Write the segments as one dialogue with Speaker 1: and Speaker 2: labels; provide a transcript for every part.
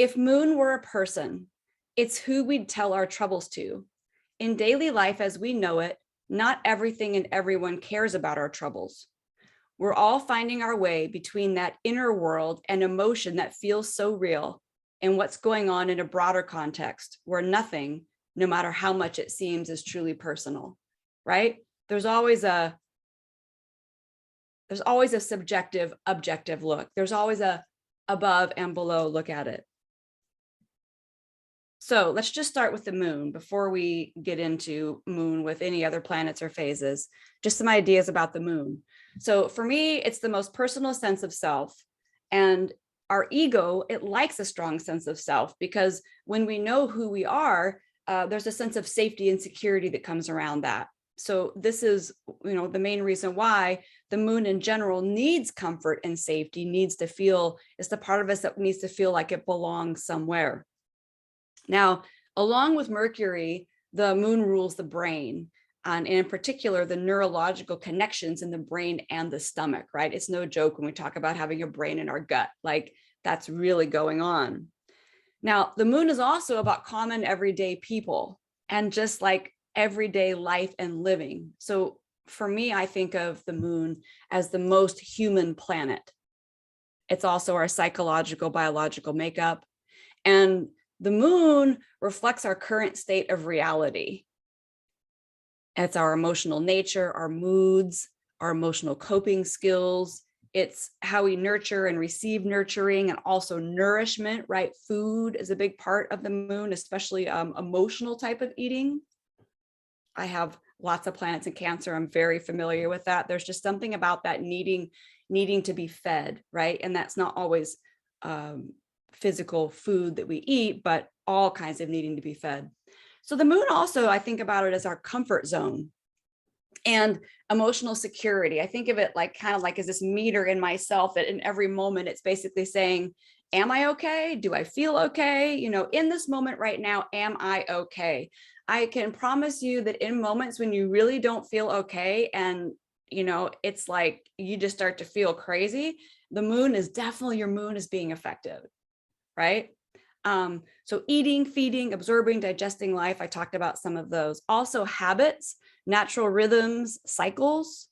Speaker 1: If moon were a person, it's who we'd tell our troubles to. In daily life as we know it, not everything and everyone cares about our troubles. We're all finding our way between that inner world and emotion that feels so real and what's going on in a broader context where nothing, no matter how much it seems, is truly personal, right? There's always a subjective, objective look. There's always a above and below look at it. So let's just start with the moon before we get into moon with any other planets or phases, just some ideas about the moon. So for me, it's the most personal sense of self. And our ego, it likes a strong sense of self because when we know who we are, there's a sense of safety and security that comes around that. So this is, the main reason why the moon in general needs comfort and safety, needs to feel, it's the part of us that needs to feel like it belongs somewhere. Now, along with Mercury, the moon rules the brain, and in particular, the neurological connections in the brain and the stomach, right? It's no joke when we talk about having a brain in our gut, like that's really going on. Now, the moon is also about common everyday people and just like everyday life and living. So for me, I think of the moon as the most human planet. It's also our psychological, biological makeup. And the moon reflects our current state of reality. It's our emotional nature, our moods, our emotional coping skills. It's how we nurture and receive nurturing and also nourishment, right? Food is a big part of the moon, especially emotional type of eating. I have lots of planets in Cancer. I'm very familiar with that. There's just something about that needing to be fed, right? And that's not always physical food that we eat, but all kinds of needing to be fed. So the moon also, I think about it as our comfort zone and emotional security. I think of it like kind of like as this meter in myself that in every moment it's basically saying, am I okay? Do I feel okay? In this moment right now, am I okay? I can promise you that in moments when you really don't feel okay and it's like you just start to feel crazy, the moon is definitely, your moon is being effective, right? So eating, feeding, absorbing, digesting life, I talked about some of those. Also habits, natural rhythms, cycles.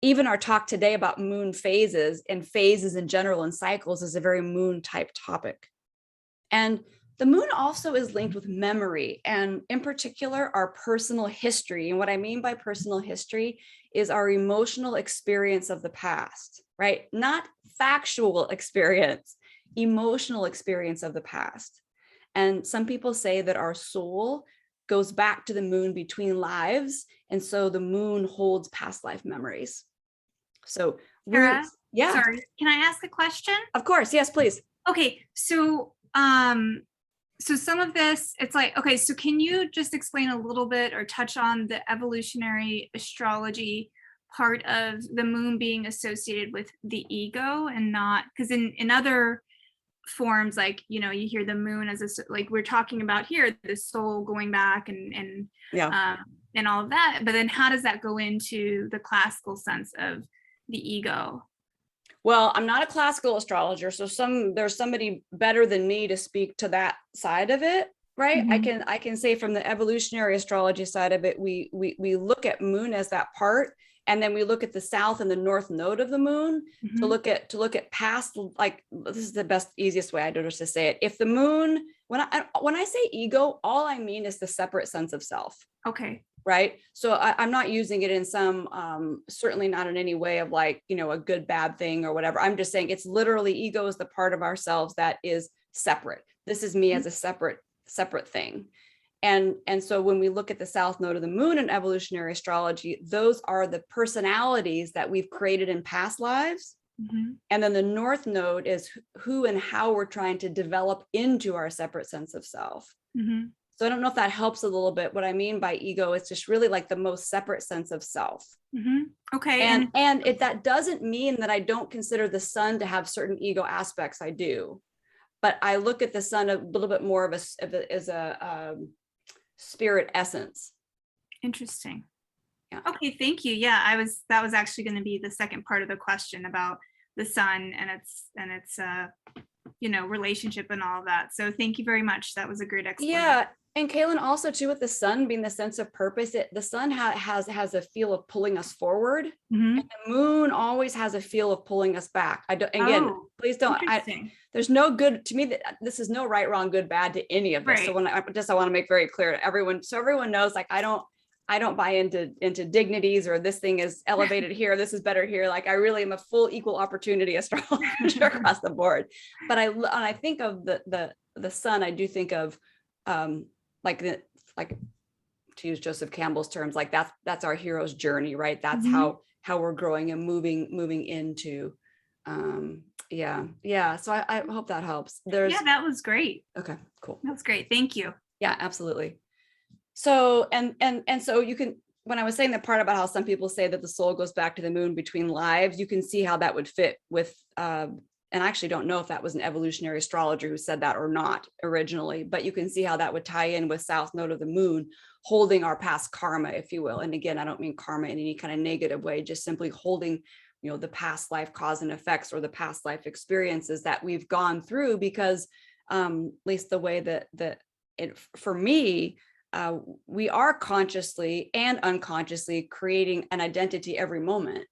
Speaker 1: Even our talk today about moon phases and phases in general and cycles is a very moon type topic. And the moon also is linked with memory, and in particular, our personal history. And what I mean by personal history is our emotional experience of the past, right? Not factual experience, emotional experience of the past. And some people say that our soul goes back to the moon between lives. And so the moon holds past life memories. So
Speaker 2: Tara,
Speaker 1: yeah.
Speaker 2: Sorry, can I ask a question?
Speaker 1: Of course, yes, please.
Speaker 2: Okay, so some of this, it's like, okay, so can you just explain a little bit or touch on the evolutionary astrology part of the moon being associated with the ego and not, because in other forms, like, you hear the moon as like we're talking about here, the soul going back and all of that, but then how does that go into the classical sense of the ego?
Speaker 1: Well, I'm not a classical astrologer, so there's somebody better than me to speak to that side of it, right? Mm-hmm. I can say from the evolutionary astrology side of it, we look at moon as that part, and then we look at the south and the north node of the moon mm-hmm. to look at past, like, this is the best, easiest way I know to say it. If the moon, when I say ego, all I mean is the separate sense of self.
Speaker 2: Okay.
Speaker 1: Right. So I'm not using it in some, certainly not in any way of like, a good, bad thing or whatever. I'm just saying it's literally ego is the part of ourselves that is separate. This is me as a separate thing. And so when we look at the south node of the moon in evolutionary astrology, those are the personalities that we've created in past lives. Mm-hmm. And then the north node is who and how we're trying to develop into our separate sense of self. Mm-hmm. So I don't know if that helps a little bit. What I mean by ego is just really like the most separate sense of self.
Speaker 2: Mm-hmm. Okay.
Speaker 1: And if that doesn't mean that I don't consider the sun to have certain ego aspects, I do. But I look at the sun a little bit more of as a spirit essence.
Speaker 2: Interesting. Yeah. Okay, thank you. Yeah, that was actually going to be the second part of the question about the sun and its relationship and all of that. So thank you very much. That was a great explanation.
Speaker 1: Yeah. And Kaylin, also too, with the sun being the sense of purpose, the sun has a feel of pulling us forward,
Speaker 2: Mhm.
Speaker 1: and the moon always has a feel of pulling us back. Again, please don't. There's no good to me. That this is no right, wrong, good, bad to any of this.
Speaker 2: Right.
Speaker 1: So I want to make very clear to everyone, so everyone knows, like, I don't buy into dignities, or this thing is elevated here, this is better here. Like, I really am a full equal opportunity astrologer across the board. But I think of the sun, I do think of like to use Joseph Campbell's terms, like that's our hero's journey, right? That's how we're growing and moving into yeah. So I hope that helps.
Speaker 2: That was great.
Speaker 1: Okay, cool.
Speaker 2: That's great. Thank you.
Speaker 1: Yeah, absolutely. So and so you can, when I was saying the part about how some people say that the soul goes back to the moon between lives, you can see how that would fit with and I actually don't know if that was an evolutionary astrologer who said that or not originally, but you can see how that would tie in with South Node of the moon, holding our past karma, if you will. And again, I don't mean karma in any kind of negative way, just simply holding, the past life cause and effects, or the past life experiences that we've gone through, because at least the way that for me, we are consciously and unconsciously creating an identity every moment,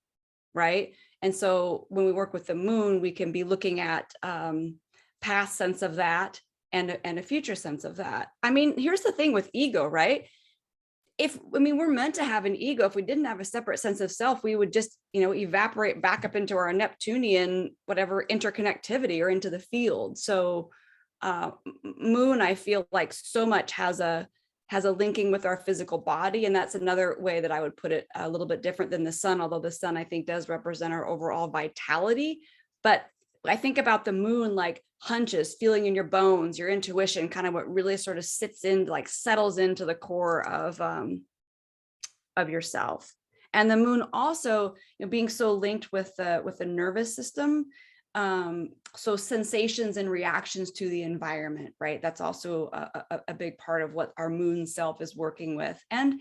Speaker 1: right? And so when we work with the moon, we can be looking at past sense of that and a future sense of that. I mean, here's the thing with ego, right? We're meant to have an ego. If we didn't have a separate sense of self, we would just, evaporate back up into our Neptunian, whatever interconnectivity, or into the field. So moon, I feel like so much has a linking with our physical body. And that's another way that I would put it, a little bit different than the sun, although the sun, I think, does represent our overall vitality. But I think about the moon like hunches, feeling in your bones, your intuition, kind of what really sort of sits in, like settles into the core of yourself. And the moon also, being so linked with the nervous system, so sensations and reactions to the environment, right? That's also a big part of what our moon self is working with. And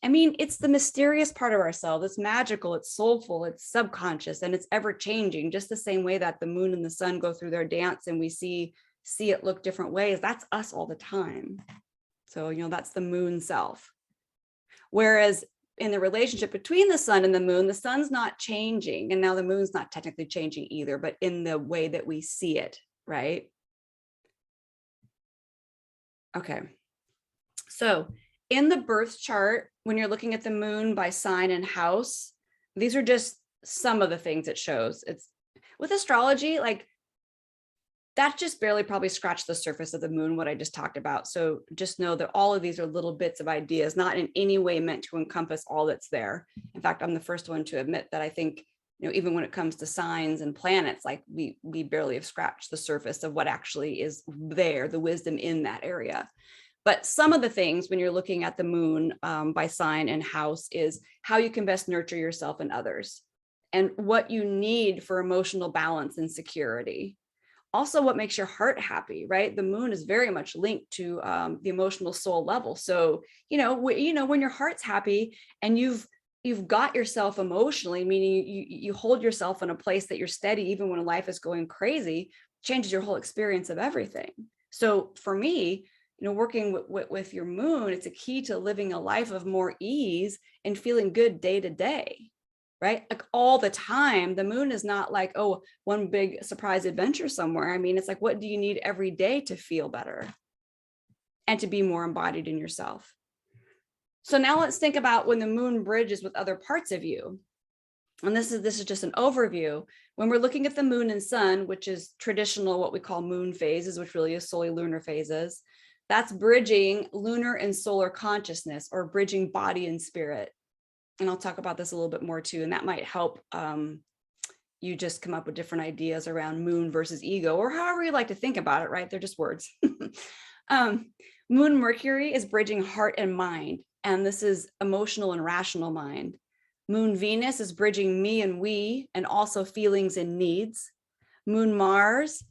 Speaker 1: I mean, it's the mysterious part of ourselves. It's magical, it's soulful, it's subconscious, and it's ever changing, just the same way that the moon and the sun go through their dance and we see it look different ways. That's us all the time. So, that's the moon self. Whereas in the relationship between the sun and the sun's not changing. And now the moon's not technically changing either, but in the way that we see it, right? Okay. So in the birth chart, when you're looking at the moon by sign and house, these are just some of the things it shows. It's with astrology, like that just barely probably scratched the surface of the moon, what I just talked about. So just know that all of these are little bits of ideas, not in any way meant to encompass all that's there. In fact, I'm the first one to admit that I think, even when it comes to signs and planets, like we barely have scratched the surface of what actually is there, the wisdom in that area. But some of the things when you're looking at the moon by sign and house is how you can best nurture yourself and others, and what you need for emotional balance and security. Also, what makes your heart happy, right? The moon is very much linked to the emotional soul level. So, when your heart's happy and you've got yourself emotionally, meaning you hold yourself in a place that you're steady, even when life is going crazy, changes your whole experience of everything. So for me, working with your moon, it's a key to living a life of more ease and feeling good day to day. Right? Like all the time. The moon is not like, oh, one big surprise adventure somewhere. I mean, it's like, what do you need every day to feel better and to be more embodied in yourself? So now let's think about when the moon bridges with other parts of you. And this is just an overview. When we're looking at the moon and sun, which is traditional, what we call moon phases, which really is solely lunar phases, that's bridging lunar and solar consciousness, or bridging body and spirit. And I'll talk about this a little bit more too, and that might help you just come up with different ideas around moon versus ego, or however you like to think about it, right? They're just words. Moon Mercury is bridging heart and mind, and this is emotional and rational mind. Moon Venus is bridging me and we, and also feelings and needs. Moon Mars,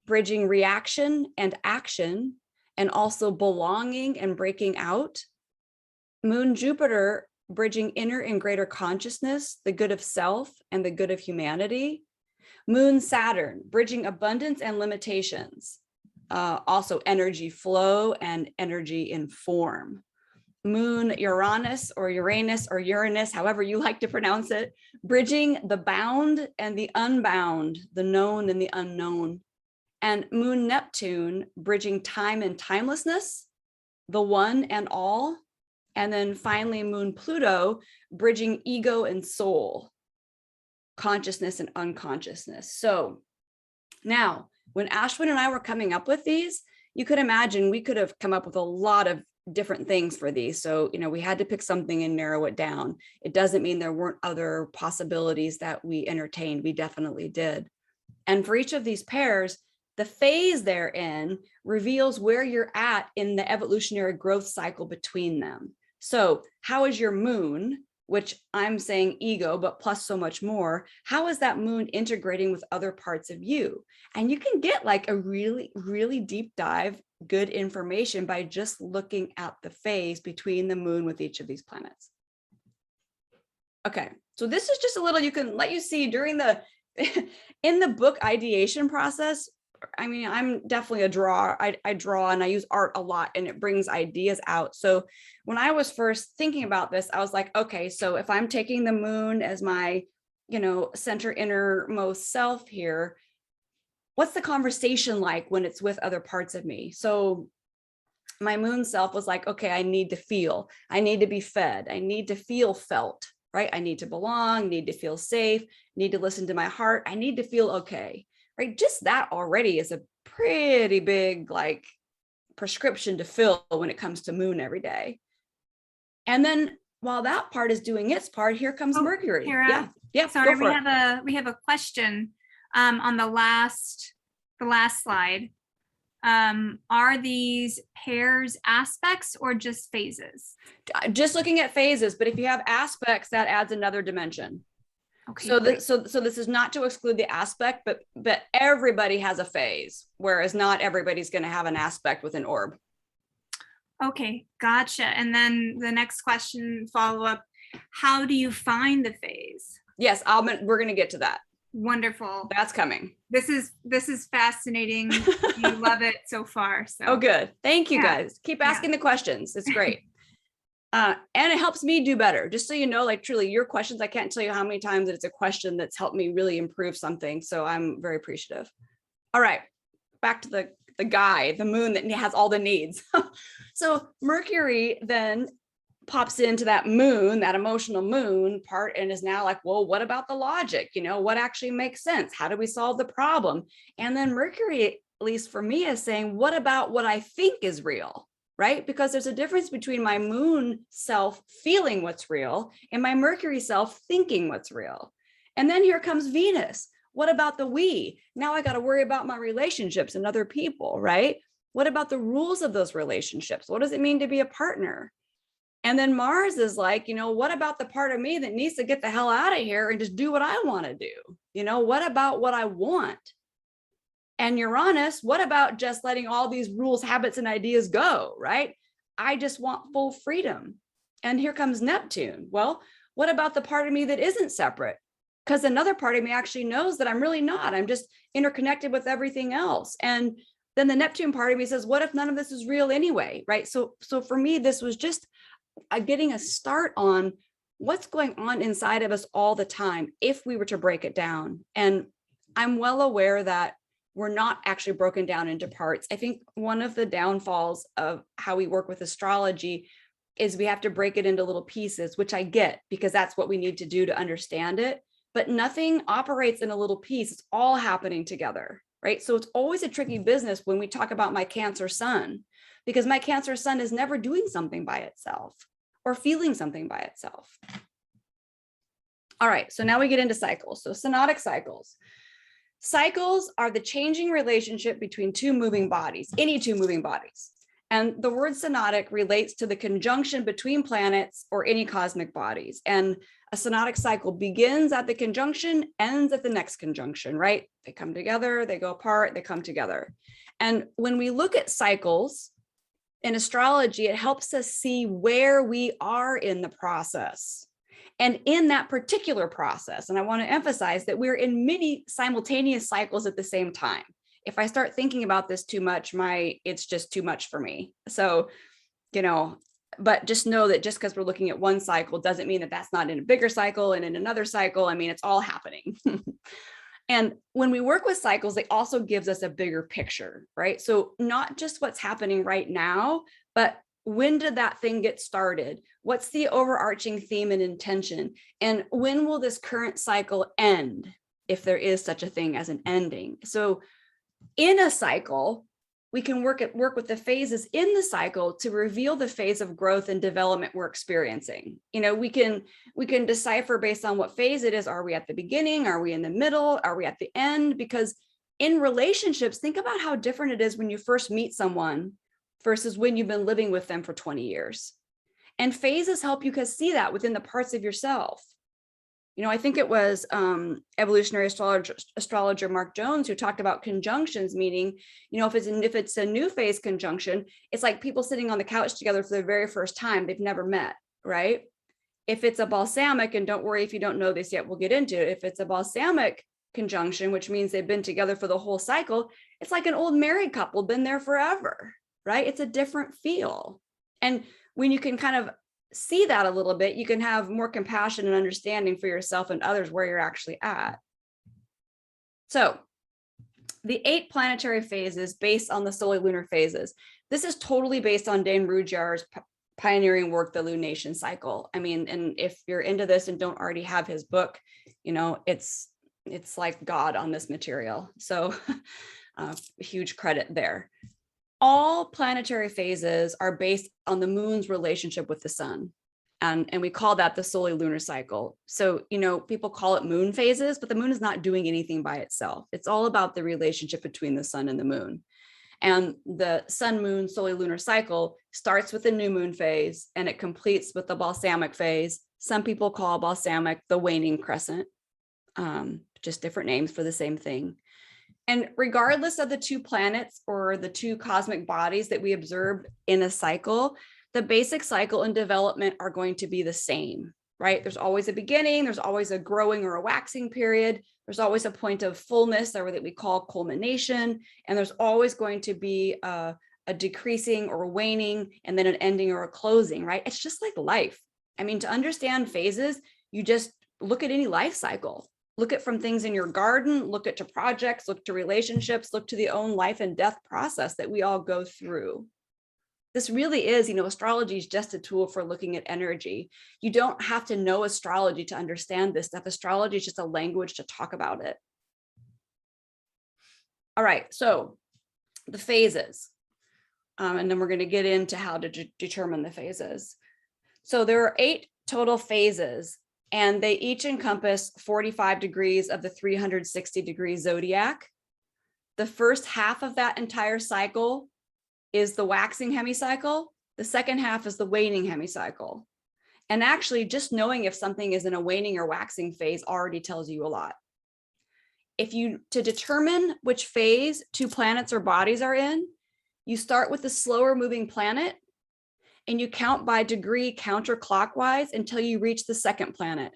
Speaker 1: bridging reaction and action, and also belonging and breaking out. Moon Jupiter, bridging inner and greater consciousness, the good of self and the good of humanity. Moon Saturn, bridging abundance and limitations. Also energy flow and energy in form. Moon Uranus or Uranus, however you like to pronounce it, bridging the bound and the unbound, the known and the unknown. And Moon Neptune, bridging time and timelessness, the one and all. And then finally, Moon Pluto, bridging ego and soul, consciousness and unconsciousness. So now, when Ashwin and I were coming up with these, you could imagine we could have come up with a lot of different things for these. So, we had to pick something and narrow it down. It doesn't mean there weren't other possibilities that we entertained. We definitely did. And for each of these pairs, the phase they're in reveals where you're at in the evolutionary growth cycle between them. So how is your moon, which I'm saying ego, but plus so much more, how is that moon integrating with other parts of you? And you can get like a really, really deep dive, good information by just looking at the phase between the moon with each of these planets. Okay, so this is just a little, you can let you see during the, in the book ideation process. I mean, I'm definitely a drawer. I draw and I use art a lot and it brings ideas out. So when I was first thinking about this, I was like, okay, so if I'm taking the moon as my, center innermost self here, what's the conversation like when it's with other parts of me? So my moon self was like, okay, I need to feel, I need to be fed, I need to feel felt, right? I need to belong, need to feel safe, need to listen to my heart, I need to feel okay. Right? Just that already is a pretty big like prescription to fill when it comes to moon every day. And then while that part is doing its part, here comes Mercury.
Speaker 2: Tara,
Speaker 1: Yeah.
Speaker 2: Sorry, we have a question on the last slide. Are these pairs aspects or just phases?
Speaker 1: Just looking at phases, but if you have aspects, that adds another dimension. Okay, so this is not to exclude the aspect, but everybody has a phase, whereas not everybody's going to have an aspect with an orb.
Speaker 2: Okay, gotcha. And then the next question, follow up, how do you find the phase?
Speaker 1: Yes, we're going to get to that.
Speaker 2: Wonderful.
Speaker 1: That's coming.
Speaker 2: This is fascinating. You love it so far. So.
Speaker 1: Oh, good. Thank you guys. Keep asking the questions. It's great. And it helps me do better. Just so you know, like truly your questions, I can't tell you how many times that it's a question that's helped me really improve something. So I'm very appreciative. All right, back to the guy, the moon that has all the needs. So Mercury then pops into that moon, that emotional moon part, and is now like, well, what about the logic? What actually makes sense? How do we solve the problem? And then Mercury, at least for me, is saying, what about what I think is real? Right? Because there's a difference between my moon self feeling what's real and my Mercury self thinking what's real. And then here comes Venus. What about the we? Now I got to worry about my relationships and other people, right? What about the rules of those relationships? What does it mean to be a partner? And then Mars is like, what about the part of me that needs to get the hell out of here and just do what I want to do? What about what I want? And Uranus, what about just letting all these rules, habits, and ideas go, right? I just want full freedom. And here comes Neptune. Well, what about the part of me that isn't separate? Because another part of me actually knows that I'm really not. I'm just interconnected with everything else. And then the Neptune part of me says, what if none of this is real anyway, right? So for me, this was just getting a start on what's going on inside of us all the time if we were to break it down. And I'm well aware that we're not actually broken down into parts. I think one of the downfalls of how we work with astrology is we have to break it into little pieces, which I get because that's what we need to do to understand it. But nothing operates in a little piece. It's all happening together, right? So it's always a tricky business when we talk about my Cancer sun, because my Cancer sun is never doing something by itself or feeling something by itself. All right, so now we get into cycles. So synodic cycles. Cycles are the changing relationship between two moving bodies, any two moving bodies. And the word synodic relates to the conjunction between planets or any cosmic bodies. And a synodic cycle begins at the conjunction, ends at the next conjunction, right? They come together, they go apart, they come together. And when we look at cycles in astrology, it helps us see where we are in the process. And in that particular process, and I want to emphasize that we're in many simultaneous cycles at the same time. If I start thinking about this too much, it's just too much for me. So, but just know that just because we're looking at one cycle doesn't mean that that's not in a bigger cycle and in another cycle. I mean, it's all happening. And when we work with cycles, it also gives us a bigger picture, right? So not just what's happening right now, but when did that thing get started? What's the overarching theme and intention? And when will this current cycle end, if there is such a thing as an ending? So in a cycle, we can work with the phases in the cycle to reveal the phase of growth and development we're experiencing. We can decipher based on what phase it is. Are we at the beginning? Are we in the middle? Are we at the end? Because in relationships, think about how different it is when you first meet someone versus when you've been living with them for 20 years. And phases help you see that within the parts of yourself. I think it was evolutionary astrologer Mark Jones who talked about conjunctions, meaning, if it's a new phase conjunction, it's like people sitting on the couch together for the very first time. They've never met, right? If it's a balsamic, and don't worry if you don't know this yet, we'll get into it. If it's a balsamic conjunction, which means they've been together for the whole cycle, it's like an old married couple, been there forever, right? It's a different feel. And when you can kind of see that a little bit, you can have more compassion and understanding for yourself and others where you're actually at. So the 8 planetary phases based on the solar lunar phases. This is totally based on Dane Rudhyar's pioneering work, The Lunation Cycle. I mean, and if you're into this and don't already have his book, it's like God on this material. So huge credit there. All planetary phases are based on the moon's relationship with the sun. And we call that the solar lunar cycle. So, people call it moon phases, but the moon is not doing anything by itself. It's all about the relationship between the sun and the moon. And the sun moon solar lunar cycle starts with the new moon phase and it completes with the balsamic phase. Some people call balsamic the waning crescent, just different names for the same thing. And regardless of the 2 planets or the 2 cosmic bodies that we observe in a cycle, the basic cycle and development are going to be the same, right? There's always a beginning, there's always a growing or a waxing period, there's always a point of fullness or that we call culmination, and there's always going to be a decreasing or a waning, and then an ending or a closing, right? It's just like life. I mean, to understand phases, you just look at any life cycle. Look at from things in your garden, look at to projects, look to relationships, look to the own life and death process that we all go through. This really is, astrology is just a tool for looking at energy. You don't have to know astrology to understand this stuff. Astrology is just a language to talk about it. All right, so the phases, and then we're going to get into how to determine the phases. So there are 8 total phases, and they each encompass 45 degrees of the 360-degree zodiac. The first half of that entire cycle is the waxing hemicycle. The second half is the waning hemicycle. And actually, just knowing if something is in a waning or waxing phase already tells you a lot. To determine which phase 2 planets or bodies are in, you start with the slower moving planet, and you count by degree counterclockwise until you reach the second planet.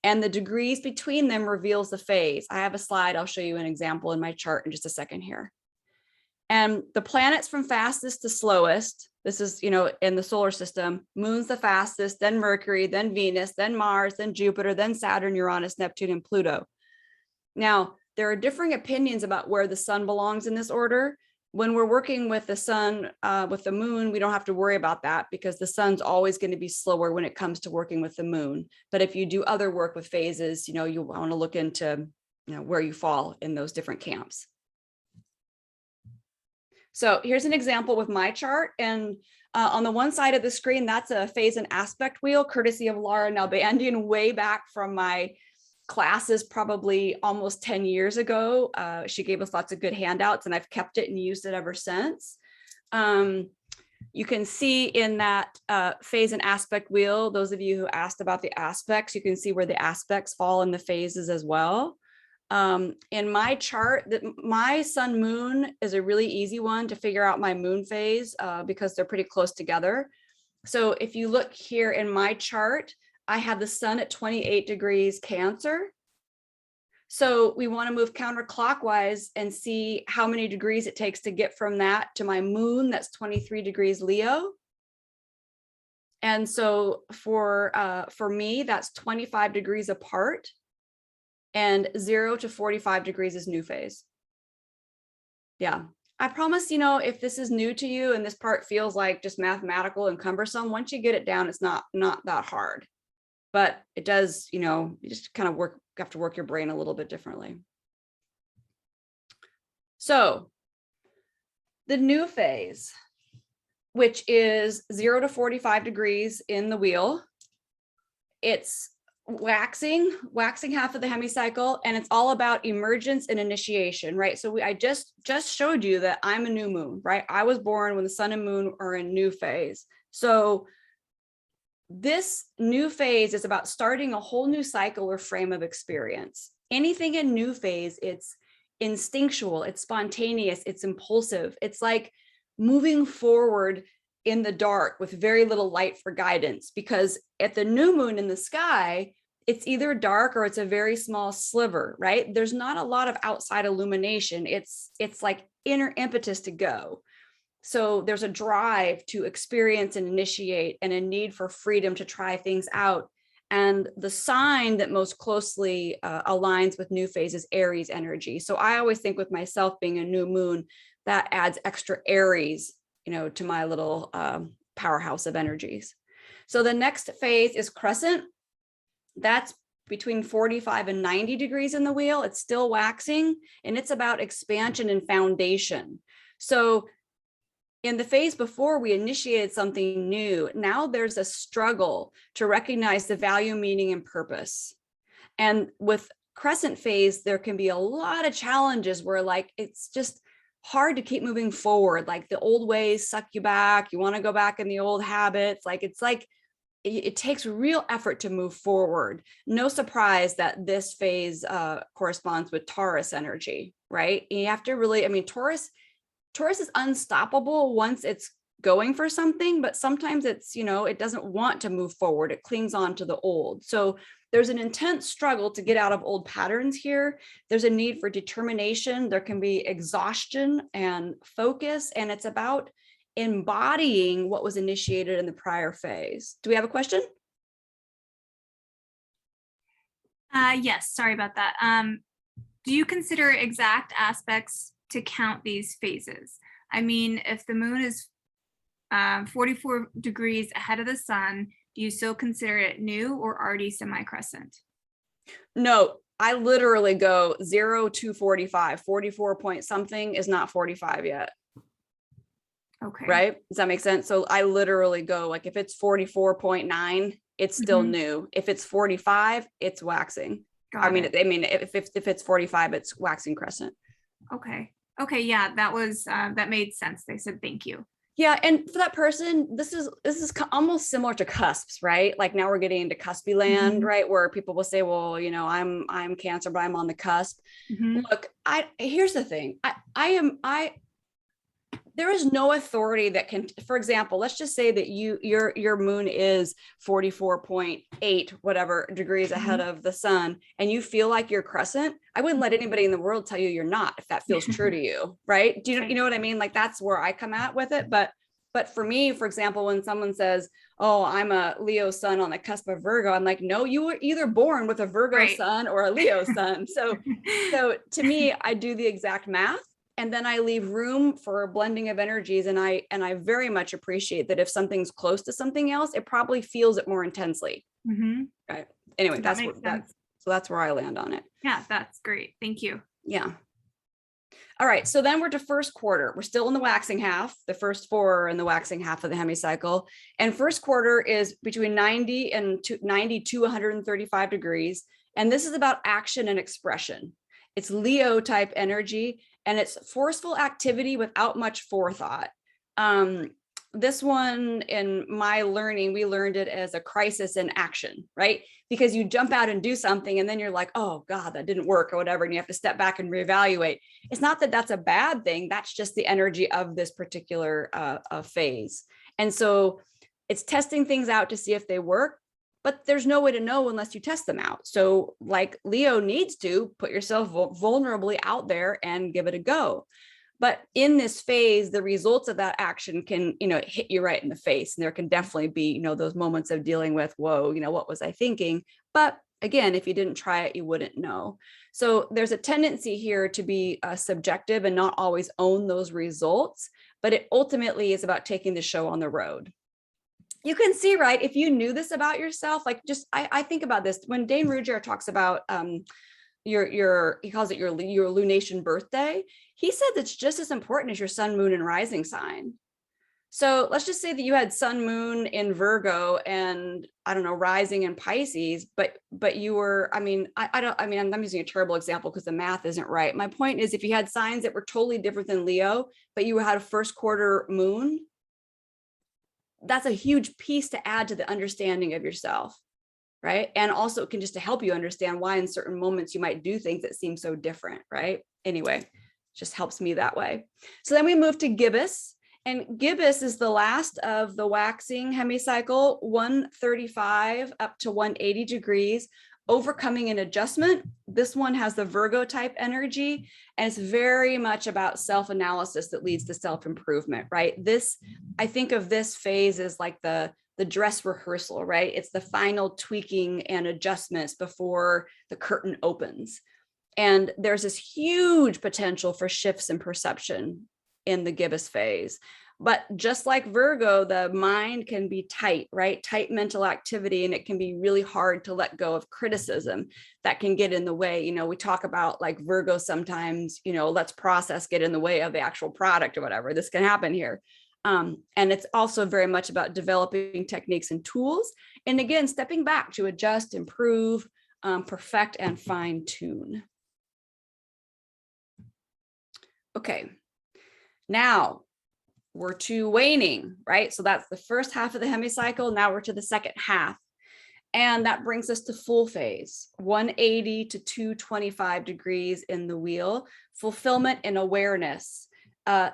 Speaker 1: And the degrees between them reveals the phase. I have a slide. I'll show you an example in my chart in just a second here. And the planets from fastest to slowest, this is, in the solar system, moon's the fastest, then Mercury, then Venus, then Mars, then Jupiter, then Saturn, Uranus, Neptune, and Pluto. Now, there are differing opinions about where the sun belongs in this order. When we're working with the sun, with the moon, we don't have to worry about that because the sun's always going to be slower when it comes to working with the moon. But if you do other work with phases, you want to look into, where you fall in those different camps. So here's an example with my chart. And on the one side of the screen, that's a phase and aspect wheel, courtesy of Laura Nalbandian, way back from my classes, probably almost 10 years ago. She gave us lots of good handouts and I've kept it and used it ever since. You can see in that phase and aspect wheel, those of you who asked about the aspects, you can see where the aspects fall in the phases as well. In my chart, my sun moon is a really easy one to figure out my moon phase because they're pretty close together. So if you look here in my chart, I have the sun at 28 degrees Cancer. So we want to move counterclockwise and see how many degrees it takes to get from that to my moon, that's 23 degrees Leo. And so for me, that's 25 degrees apart, and 0 to 45 degrees is new phase. Yeah. I promise, if this is new to you and this part feels like just mathematical and cumbersome, once you get it down, it's not that hard. But it does, you just kind of have to work your brain a little bit differently. So the new phase, which is 0 to 45 degrees in the wheel, it's waxing half of the hemicycle, and it's all about emergence and initiation, right? So I just showed you that I'm a new moon, right? I was born when the sun and moon are in new phase. So this new phase is about starting a whole new cycle or frame of experience. Anything in new phase, it's instinctual, it's spontaneous, it's impulsive. It's like moving forward in the dark with very little light for guidance, because at the new moon in the sky, it's either dark or it's a very small sliver, right? There's not a lot of outside illumination. It's like inner impetus to go. So there's a drive to experience and initiate, and a need for freedom to try things out. And the sign that most closely aligns with new phase is Aries energy. So I always think with myself being a new moon, that adds extra Aries, to my little powerhouse of energies. So the next phase is crescent. That's between 45 and 90 degrees in the wheel. It's still waxing, and it's about expansion and foundation. So in the phase before, we initiated something new. Now there's a struggle to recognize the value, meaning, and purpose. And with crescent phase, there can be a lot of challenges where it's just hard to keep moving forward. Like the old ways suck you back. You want to go back in the old habits. It takes real effort to move forward. No surprise that this phase corresponds with Taurus energy, right? You have to really, Taurus is unstoppable once it's going for something, but sometimes it's, it doesn't want to move forward. It clings on to the old. So there's an intense struggle to get out of old patterns here. There's a need for determination. There can be exhaustion and focus, and it's about embodying what was initiated in the prior phase. Do we have a question?
Speaker 2: Yes, sorry about that. Do you consider exact aspects to count these phases? I mean, if the moon is 44 degrees ahead of the sun, do you still consider it new or already semi-crescent?
Speaker 1: No, I literally go 0 to 45. 44 point something is not 45 yet.
Speaker 2: Okay.
Speaker 1: Right? Does that make sense? So I literally go if it's 44.9, it's still new. If it's 45, it's waxing. If it's 45, it's waxing crescent.
Speaker 2: Okay. Yeah, that made sense. They said thank you.
Speaker 1: Yeah, and for that person, this is almost similar to cusps, right? Like now we're getting into cuspy land, right? Where people will say, well, I'm Cancer, but I'm on the cusp. Look, here's the thing. There is no authority that can, for example, let's just say that your moon is 44.8 whatever degrees ahead of the sun, and you feel like you're crescent. I wouldn't let anybody in the world tell you you're not, if that feels true to you, right? Do you know what I mean? Like that's where I come at with it. But for me, for example, when someone says, oh, I'm a Leo sun on the cusp of Virgo, I'm like, no, you were either born with a Virgo sun or a Leo sun. So to me, I do the exact math. And then I leave room for a blending of energies. And I very much appreciate that if something's close to something else, it probably feels it more intensely. Right. Anyway, that's where I land on it.
Speaker 2: Yeah, that's great. Thank you.
Speaker 1: Yeah. All right. So then we're to first quarter. We're still in the waxing half. The first 4 are in the waxing half of the hemicycle. And first quarter is between 90 to 135 degrees. And this is about action and expression. It's Leo type energy, and it's forceful activity without much forethought. This one, in my learning, we learned it as a crisis in action, right? Because you jump out and do something, and then you're like, oh God, that didn't work or whatever. And you have to step back and reevaluate. It's not that that's a bad thing. That's just the energy of this particular phase. And so it's testing things out to see if they work. but there's no way to know unless you test them out. So like Leo needs to put yourself vulnerably out there and give it a go. But in this phase, the results of that action can, hit you right in the face. And there can definitely be, those moments of dealing with, whoa, what was I thinking? But again, if you didn't try it, you wouldn't know. So there's a tendency here to be subjective and not always own those results, but it ultimately is about taking the show on the road. You can see, right, if you knew this about yourself, like just, I think about this when Dane Ruggiero talks about he calls it your lunation birthday. He said that's just as important as your sun, moon, and rising sign. So let's just say that you had sun, moon in Virgo and I don't know, rising in Pisces, but you were, I'm using a terrible example because the math isn't right. My point is, if you had signs that were totally different than Leo, but you had a first quarter moon, that's a huge piece to add to the understanding of yourself. Right. And also it can just to help you understand why in certain moments you might do things that seem so different. Right. Anyway, just helps me that way. So then we move to gibbous, and gibbous is the last of the waxing hemicycle, 135 up to 180 degrees, overcoming an adjustment. This one has the Virgo type energy, and it's very much about self-analysis that leads to self-improvement. Right. I think of this phase as like the dress rehearsal, right? It's the final tweaking and adjustments before the curtain opens. And there's this huge potential for shifts in perception in the gibbous phase. But just like Virgo, the mind can be tight, right? Tight mental activity, and it can be really hard to let go of criticism that can get in the way. We talk about like Virgo sometimes, let's process get in the way of the actual product or whatever. This can happen here. And it's also very much about developing techniques and tools. And again, stepping back to adjust, improve, perfect, and fine tune. Okay, now we're to waning, right? So that's the first half of the hemicycle. Now we're to the second half. And that brings us to full phase, 180 to 225 degrees in the wheel, fulfillment and awareness.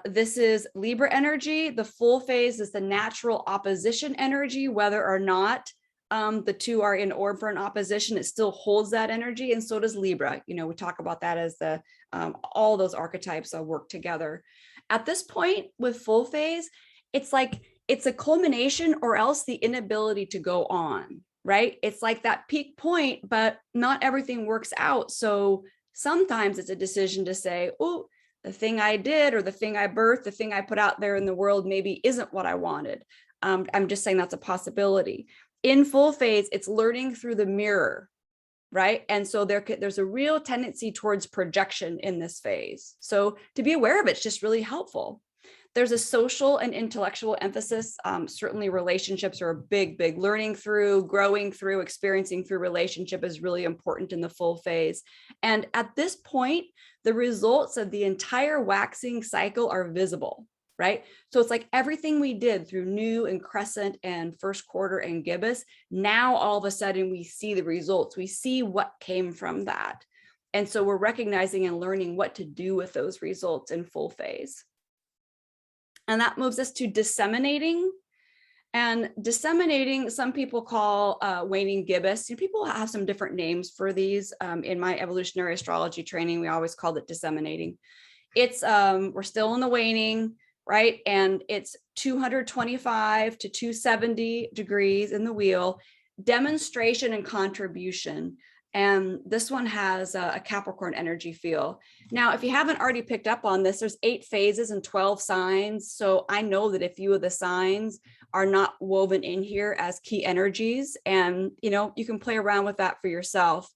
Speaker 1: This is Libra energy. The full phase is the natural opposition energy, whether or not the two are in orb for an opposition, it still holds that energy. And so does Libra. We talk about that as the all those archetypes work together. At this point with full phase, it's like it's a culmination or else the inability to go on, right? It's like that peak point, but not everything works out. So sometimes it's a decision to say, oh, the thing I did or the thing I birthed, the thing I put out there in the world maybe isn't what I wanted. I'm just saying that's a possibility. In full phase, it's learning through the mirror, right? And so there's a real tendency towards projection in this phase. So to be aware of it's just really helpful. There's a social and intellectual emphasis. Certainly relationships are a big learning through, growing through, experiencing through relationship is really important in the full phase. And at this point, the results of the entire waxing cycle are visible, right? So it's like everything we did through new and crescent and first quarter and gibbous, now all of a sudden we see the results. We see what came from that. And so we're recognizing and learning what to do with those results in full phase. And that moves us to disseminating. And disseminating, some people call waning gibbous. People have some different names for these. In my evolutionary astrology training, we always called it disseminating. It's we're still in the waning, right? And it's 225 to 270 degrees in the wheel, demonstration and contribution. And this one has a Capricorn energy feel. Now, if you haven't already picked up on this, there's 8 phases and 12 signs. So I know that a few of the signs are not woven in here as key energies. And, you can play around with that for yourself.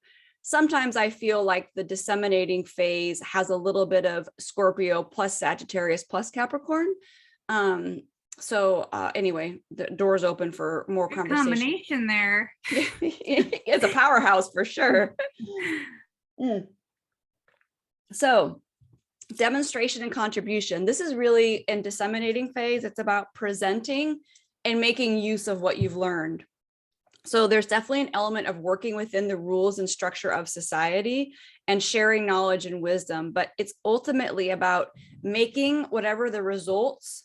Speaker 1: Sometimes I feel like the disseminating phase has a little bit of Scorpio plus Sagittarius plus Capricorn. Anyway, the door's open for more conversation.
Speaker 2: Combination there.
Speaker 1: It's a powerhouse for sure. So demonstration and contribution. This is really in disseminating phase. It's about presenting and making use of what you've learned. So there's definitely an element of working within the rules and structure of society and sharing knowledge and wisdom, but it's ultimately about making whatever the results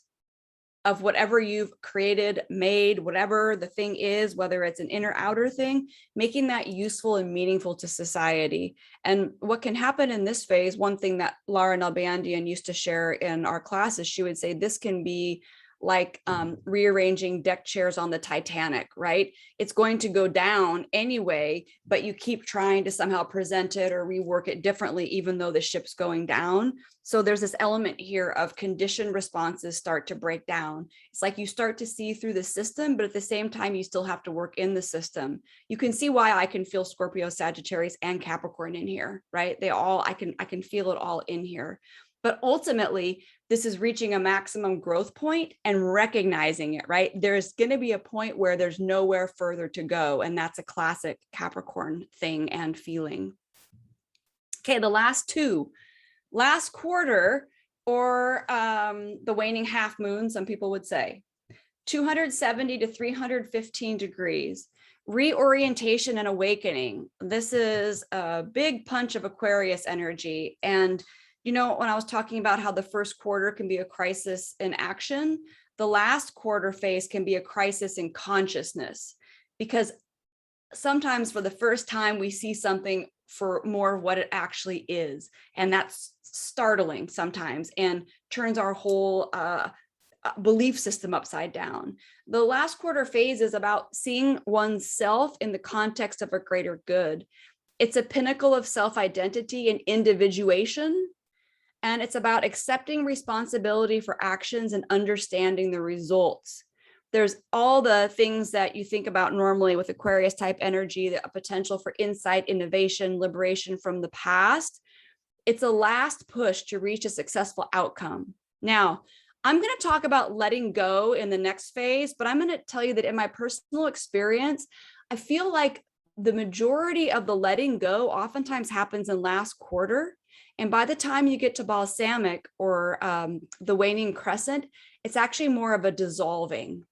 Speaker 1: of whatever you've created, made, whatever the thing is, whether it's an inner outer thing, making that useful and meaningful to society. And what can happen in this phase, one thing that Lara Nalbandian used to share in our classes, she would say this can be like rearranging deck chairs on the Titanic, right? It's going to go down anyway, but you keep trying to somehow present it or rework it differently, even though the ship's going down. So there's this element here of conditioned responses start to break down. It's like you start to see through the system, but at the same time, you still have to work in the system. You can see why I can feel Scorpio, Sagittarius, and Capricorn in here, right? They all, I can feel it all in here. But ultimately, this is reaching a maximum growth point and recognizing it, right? There's going to be a point where there's nowhere further to go. And that's a classic Capricorn thing and feeling. Okay, the last two, last quarter, or the waning half moon, some people would say, 270 to 315 degrees. Reorientation and awakening. This is a big punch of Aquarius energy. And you know, when I was talking about how the first quarter can be a crisis in action, the last quarter phase can be a crisis in consciousness, because sometimes for the first time we see something for more of what it actually is. And that's startling sometimes and turns our whole belief system upside down. The last quarter phase is about seeing oneself in the context of a greater good. It's a pinnacle of self-identity and individuation. And it's about accepting responsibility for actions and understanding the results. There's all the things that you think about normally with Aquarius type energy, the potential for insight, innovation, liberation from the past. It's a last push to reach a successful outcome. Now, I'm going to talk about letting go in the next phase, but I'm going to tell you that in my personal experience, I feel like the majority of the letting go oftentimes happens in last quarter. And by the time you get to balsamic or the waning crescent, it's actually more of a dissolving.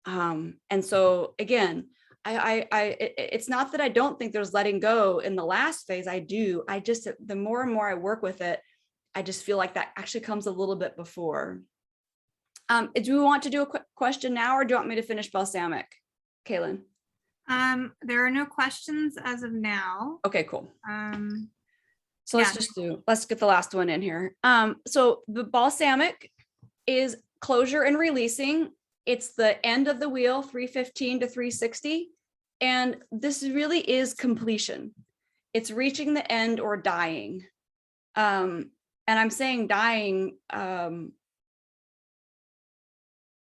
Speaker 1: And so again, it's not that I don't think there's letting go in the last phase. I do. I just, the more and more I work with it, I just feel like that actually comes a little bit before. Do we want to do a quick question now, or do you want me to finish balsamic, Kaylin?
Speaker 2: There are no questions as of now.
Speaker 1: Okay, cool. So
Speaker 2: Yeah.
Speaker 1: let's get the last one in here. So the balsamic is closure and releasing. It's the end of the wheel, 315 to 360. And this really is completion. It's reaching the end or dying. And I'm saying dying, no,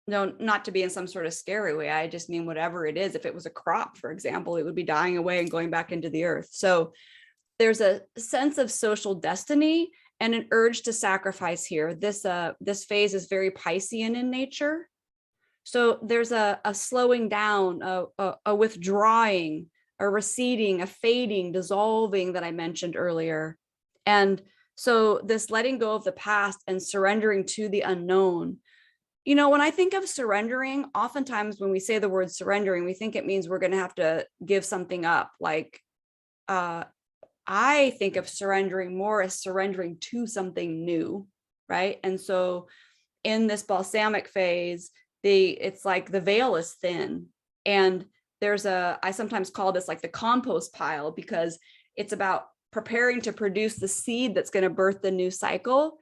Speaker 1: not to be in some sort of scary way. I just mean whatever it is. If it was a crop, for example, it would be dying away and going back into the earth. So there's a sense of social destiny and an urge to sacrifice here. This phase is very Piscean in nature. So there's a slowing down, a withdrawing, a receding, a fading, dissolving that I mentioned earlier. And so this letting go of the past and surrendering to the unknown. You know, when I think of surrendering, oftentimes when we say the word surrendering, we think it means we're going to have to give something up. Like, I think of surrendering more as surrendering to something new, right? And so in this balsamic phase, it's like the veil is thin. And I sometimes call this like the compost pile, because it's about preparing to produce the seed that's going to birth the new cycle.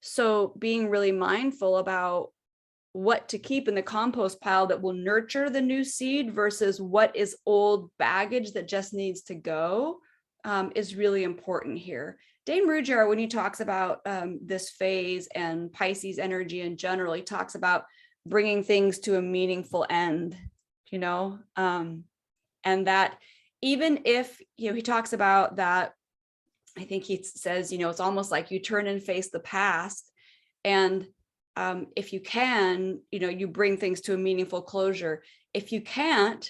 Speaker 1: So being really mindful about what to keep in the compost pile that will nurture the new seed versus what is old baggage that just needs to go is really important here. Dane Ruggiero, when he talks about this phase and Pisces energy in general, he talks about bringing things to a meaningful end, you know, and that even if, you know, he talks about that, I think he says, you know, it's almost like you turn and face the past, and if you can, you know, you bring things to a meaningful closure. If you can't,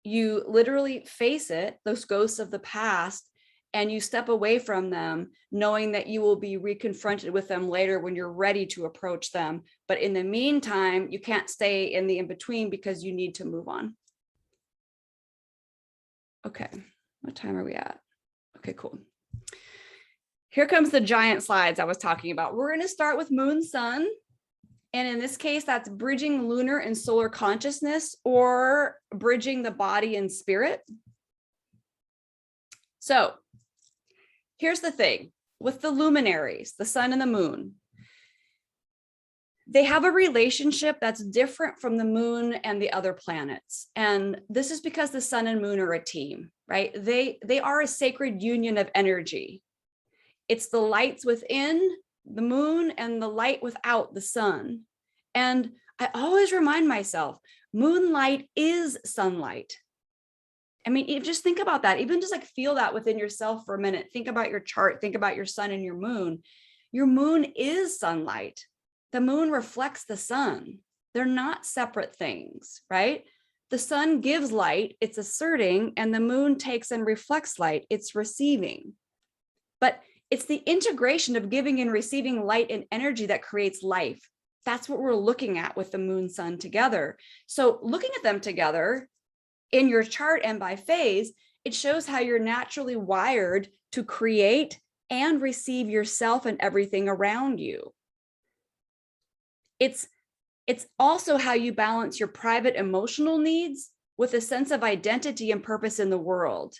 Speaker 1: you literally face it, those ghosts of the past, and you step away from them, knowing that you will be reconfronted with them later when you're ready to approach them. But in the meantime, you can't stay in the in-between because you need to move on. Okay, what time are we at? Okay, cool. Here comes the giant slides I was talking about. We're going to start with Moon, Sun. And in this case, that's bridging lunar and solar consciousness or bridging the body and spirit. So here's the thing with the luminaries, the sun and the moon. They have a relationship that's different from the moon and the other planets. And this is because the sun and moon are a team, right? They are a sacred union of energy. It's the lights within the moon and the light without the sun. And I always remind myself, moonlight is sunlight. I mean, just think about that. Even just like feel that within yourself for a minute. Think about your chart, think about your sun and your moon. Your moon is sunlight. The moon reflects the sun. They're not separate things, right? The sun gives light, it's asserting, and the moon takes and reflects light, it's receiving. But it's the integration of giving and receiving light and energy that creates life. That's what we're looking at with the moon sun together. So looking at them together in your chart and by phase, it shows how you're naturally wired to create and receive yourself and everything around you. It's also how you balance your private emotional needs with a sense of identity and purpose in the world.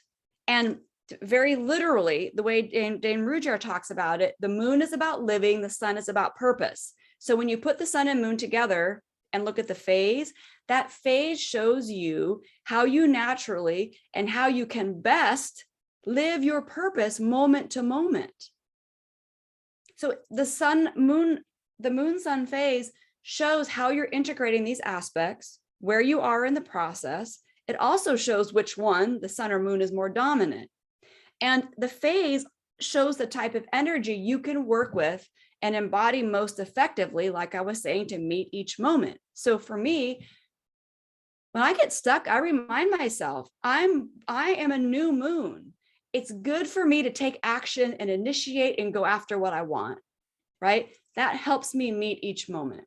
Speaker 1: And very literally, the way Dane Rudhyar talks about it, the moon is about living, the sun is about purpose. So when you put the sun and moon together and look at the phase, that phase shows you how you naturally and how you can best live your purpose moment to moment. So the moon sun phase shows how you're integrating these aspects, where you are in the process. It also shows which one, the sun or moon, is more dominant. And the phase shows the type of energy you can work with and embody most effectively, like I was saying, to meet each moment. So for me, when I get stuck, I remind myself, I am a new moon. It's good for me to take action and initiate and go after what I want, right? That helps me meet each moment.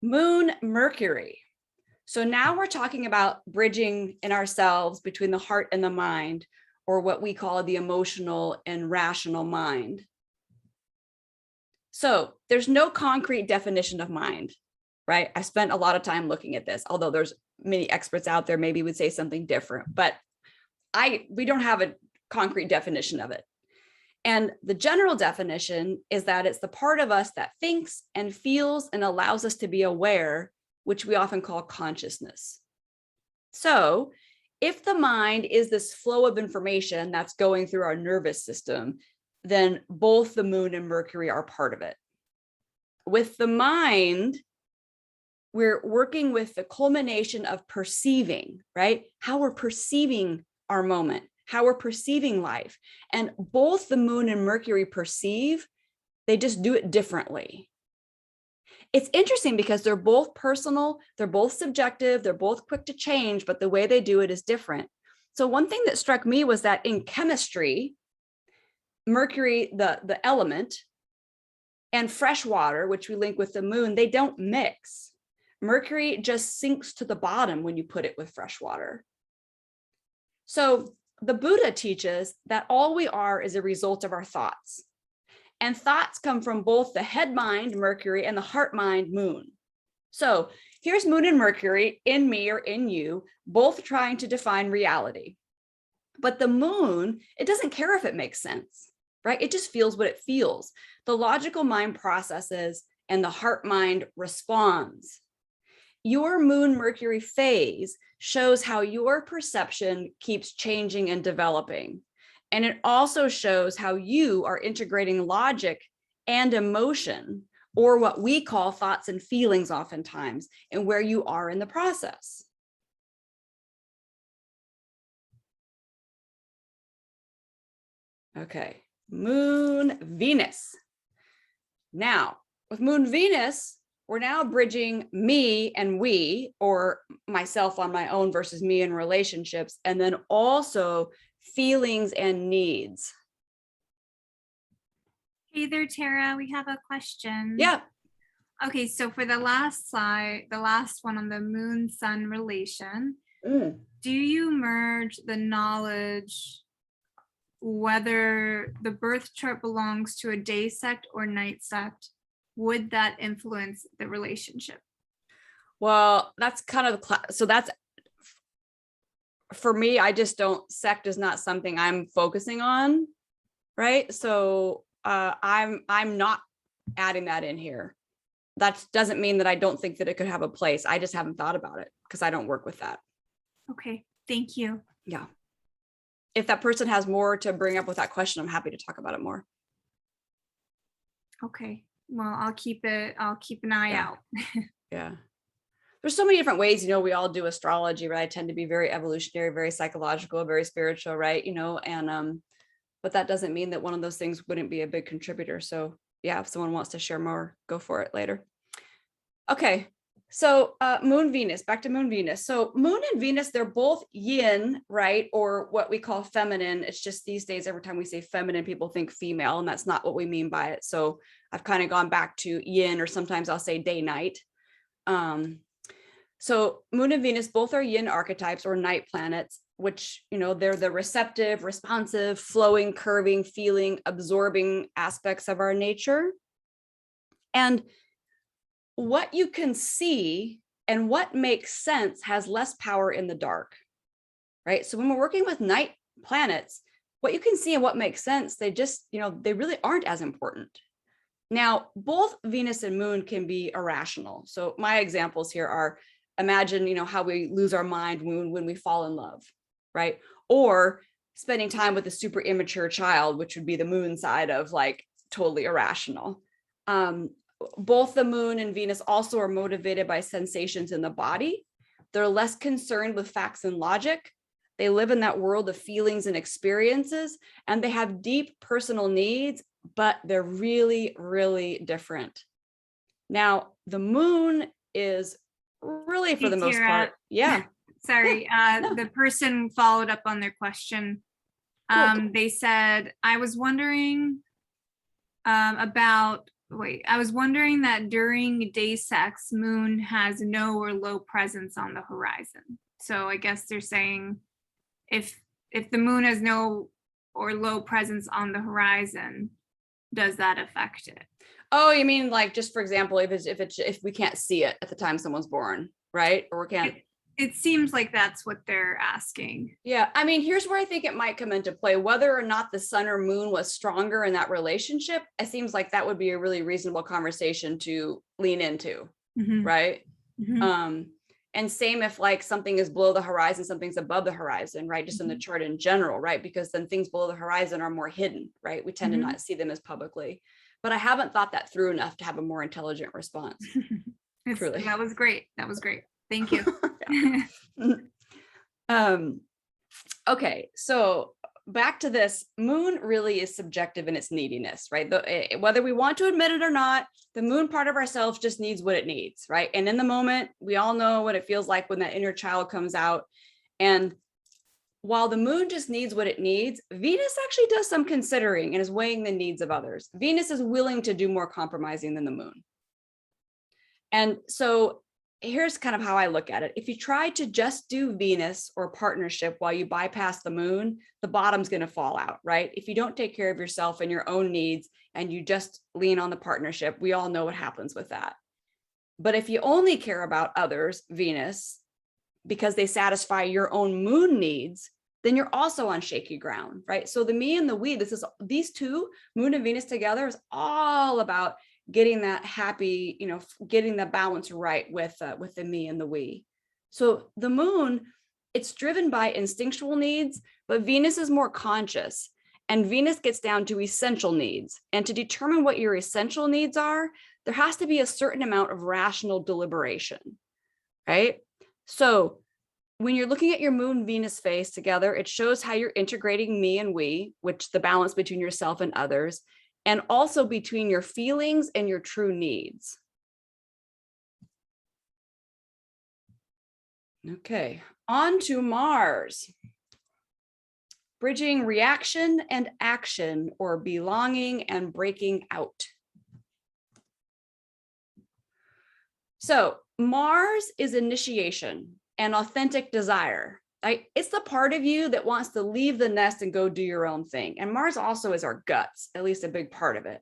Speaker 1: Moon Mercury. So now we're talking about bridging in ourselves between the heart and the mind, or what we call the emotional and rational mind. So there's no concrete definition of mind, right? I spent a lot of time looking at this, although there's many experts out there maybe would say something different, but we don't have a concrete definition of it. And the general definition is that it's the part of us that thinks and feels and allows us to be aware, which we often call consciousness. So if the mind is this flow of information that's going through our nervous system, then both the moon and Mercury are part of it. With the mind, we're working with the culmination of perceiving, right? How we're perceiving our moment, how we're perceiving life. And both the moon and Mercury perceive, they just do it differently. It's interesting because they're both personal, they're both subjective, they're both quick to change, but the way they do it is different. So one thing that struck me was that in chemistry, Mercury, the element, and fresh water, which we link with the moon, they don't mix. Mercury just sinks to the bottom when you put it with fresh water. So the Buddha teaches that all we are is a result of our thoughts. And thoughts come from both the head mind, Mercury, and the heart mind, moon. So here's moon and Mercury in me or in you, both trying to define reality. But the moon, it doesn't care if it makes sense, right? It just feels what it feels. The logical mind processes and the heart mind responds. Your moon Mercury phase shows how your perception keeps changing and developing. And it also shows how you are integrating logic and emotion, or what we call thoughts and feelings oftentimes, and where you are in the process. Okay, moon Venus. Now, with moon Venus, we're now bridging me and we, or myself on my own versus me in relationships, and then also feelings and needs.
Speaker 2: Hey there, Tara, we have a question.
Speaker 1: Yeah.
Speaker 2: Okay, so for the last slide, the last one on the moon sun relation, do you merge the knowledge whether the birth chart belongs to a day sect or night sect, would that influence the relationship?
Speaker 1: Well, that's kind of so that's for me. I just don't, sect is not something I'm focusing on, right? So I'm not adding that in here. That doesn't mean that I don't think that it could have a place. I just haven't thought about it because I don't work with that.
Speaker 2: Okay, thank you.
Speaker 1: Yeah. If that person has more to bring up with that question, I'm happy to talk about it more.
Speaker 2: Okay, well, I'll keep an eye
Speaker 1: Yeah.
Speaker 2: out.
Speaker 1: Yeah. There's so many different ways, we all do astrology, right? I tend to be very evolutionary, very psychological, very spiritual, right? And but that doesn't mean that one of those things wouldn't be a big contributor. So yeah, if someone wants to share more, go for it later. Okay. So Moon Venus, back to Moon Venus. So Moon and Venus, they're both yin, right? Or what we call feminine. It's just these days, every time we say feminine, people think female, and that's not what we mean by it. So I've kind of gone back to yin, or sometimes I'll say day night. So Moon and Venus both are yin archetypes or night planets, which, they're the receptive, responsive, flowing, curving, feeling, absorbing aspects of our nature. And what you can see and what makes sense has less power in the dark, right? So when we're working with night planets, what you can see and what makes sense, they just, they really aren't as important. Now, both Venus and Moon can be irrational. So my examples here are, imagine, how we lose our mind when we fall in love, right? Or spending time with a super immature child, which would be the Moon side of like totally irrational. Both the Moon and Venus also are motivated by sensations in the body. They're less concerned with facts and logic. They live in that world of feelings and experiences, and they have deep personal needs, but they're really, really different. Now, the Moon is really, for the most part, yeah.
Speaker 2: Sorry,
Speaker 1: No.
Speaker 2: the person followed up on their question.
Speaker 1: Cool.
Speaker 2: They said, I was wondering that during day sex, Moon has no or low presence on the horizon. So I guess they're saying if the Moon has no or low presence on the horizon, does that affect it?
Speaker 1: Oh, you mean like, just for example, if we can't see it at the time someone's born, right? Or we can't.
Speaker 2: It seems like that's what they're asking.
Speaker 1: Yeah, I mean, here's where I think it might come into play. Whether or not the sun or moon was stronger in that relationship, it seems like that would be a really reasonable conversation to lean into, right? And same if like something is below the horizon, something's above the horizon, right? Just in the chart in general, right? Because then things below the horizon are more hidden, right? We tend to not see them as publicly. But I haven't thought that through enough to have a more intelligent response. Truly.
Speaker 2: That was great. Thank you.
Speaker 1: Okay, so back to this. Moon really is subjective in its neediness, right? Whether we want to admit it or not, the Moon part of ourselves just needs what it needs, right? And in the moment, we all know what it feels like when that inner child comes out. And while the Moon just needs what it needs, Venus actually does some considering and is weighing the needs of others. Venus is willing to do more compromising than the Moon. And so here's kind of how I look at it. If you try to just do Venus or partnership while you bypass the Moon, the bottom's going to fall out, right? If you don't take care of yourself and your own needs and you just lean on the partnership, we all know what happens with that. But if you only care about others, Venus, because they satisfy your own Moon needs, then you're also on shaky ground, right? So the me and the we, these two, Moon and Venus together, is all about getting that happy, getting the balance right with the me and the we. So the Moon, it's driven by instinctual needs, but Venus is more conscious, and Venus gets down to essential needs. And to determine what your essential needs are, there has to be a certain amount of rational deliberation, right? So when you're looking at your Moon Venus phase together, it shows how you're integrating me and we, which the balance between yourself and others, and also between your feelings and your true needs. Okay, on to Mars. Bridging reaction and action, or belonging and breaking out. So Mars is initiation and authentic desire. right? It's the part of you that wants to leave the nest and go do your own thing. And Mars also is our guts, at least a big part of it.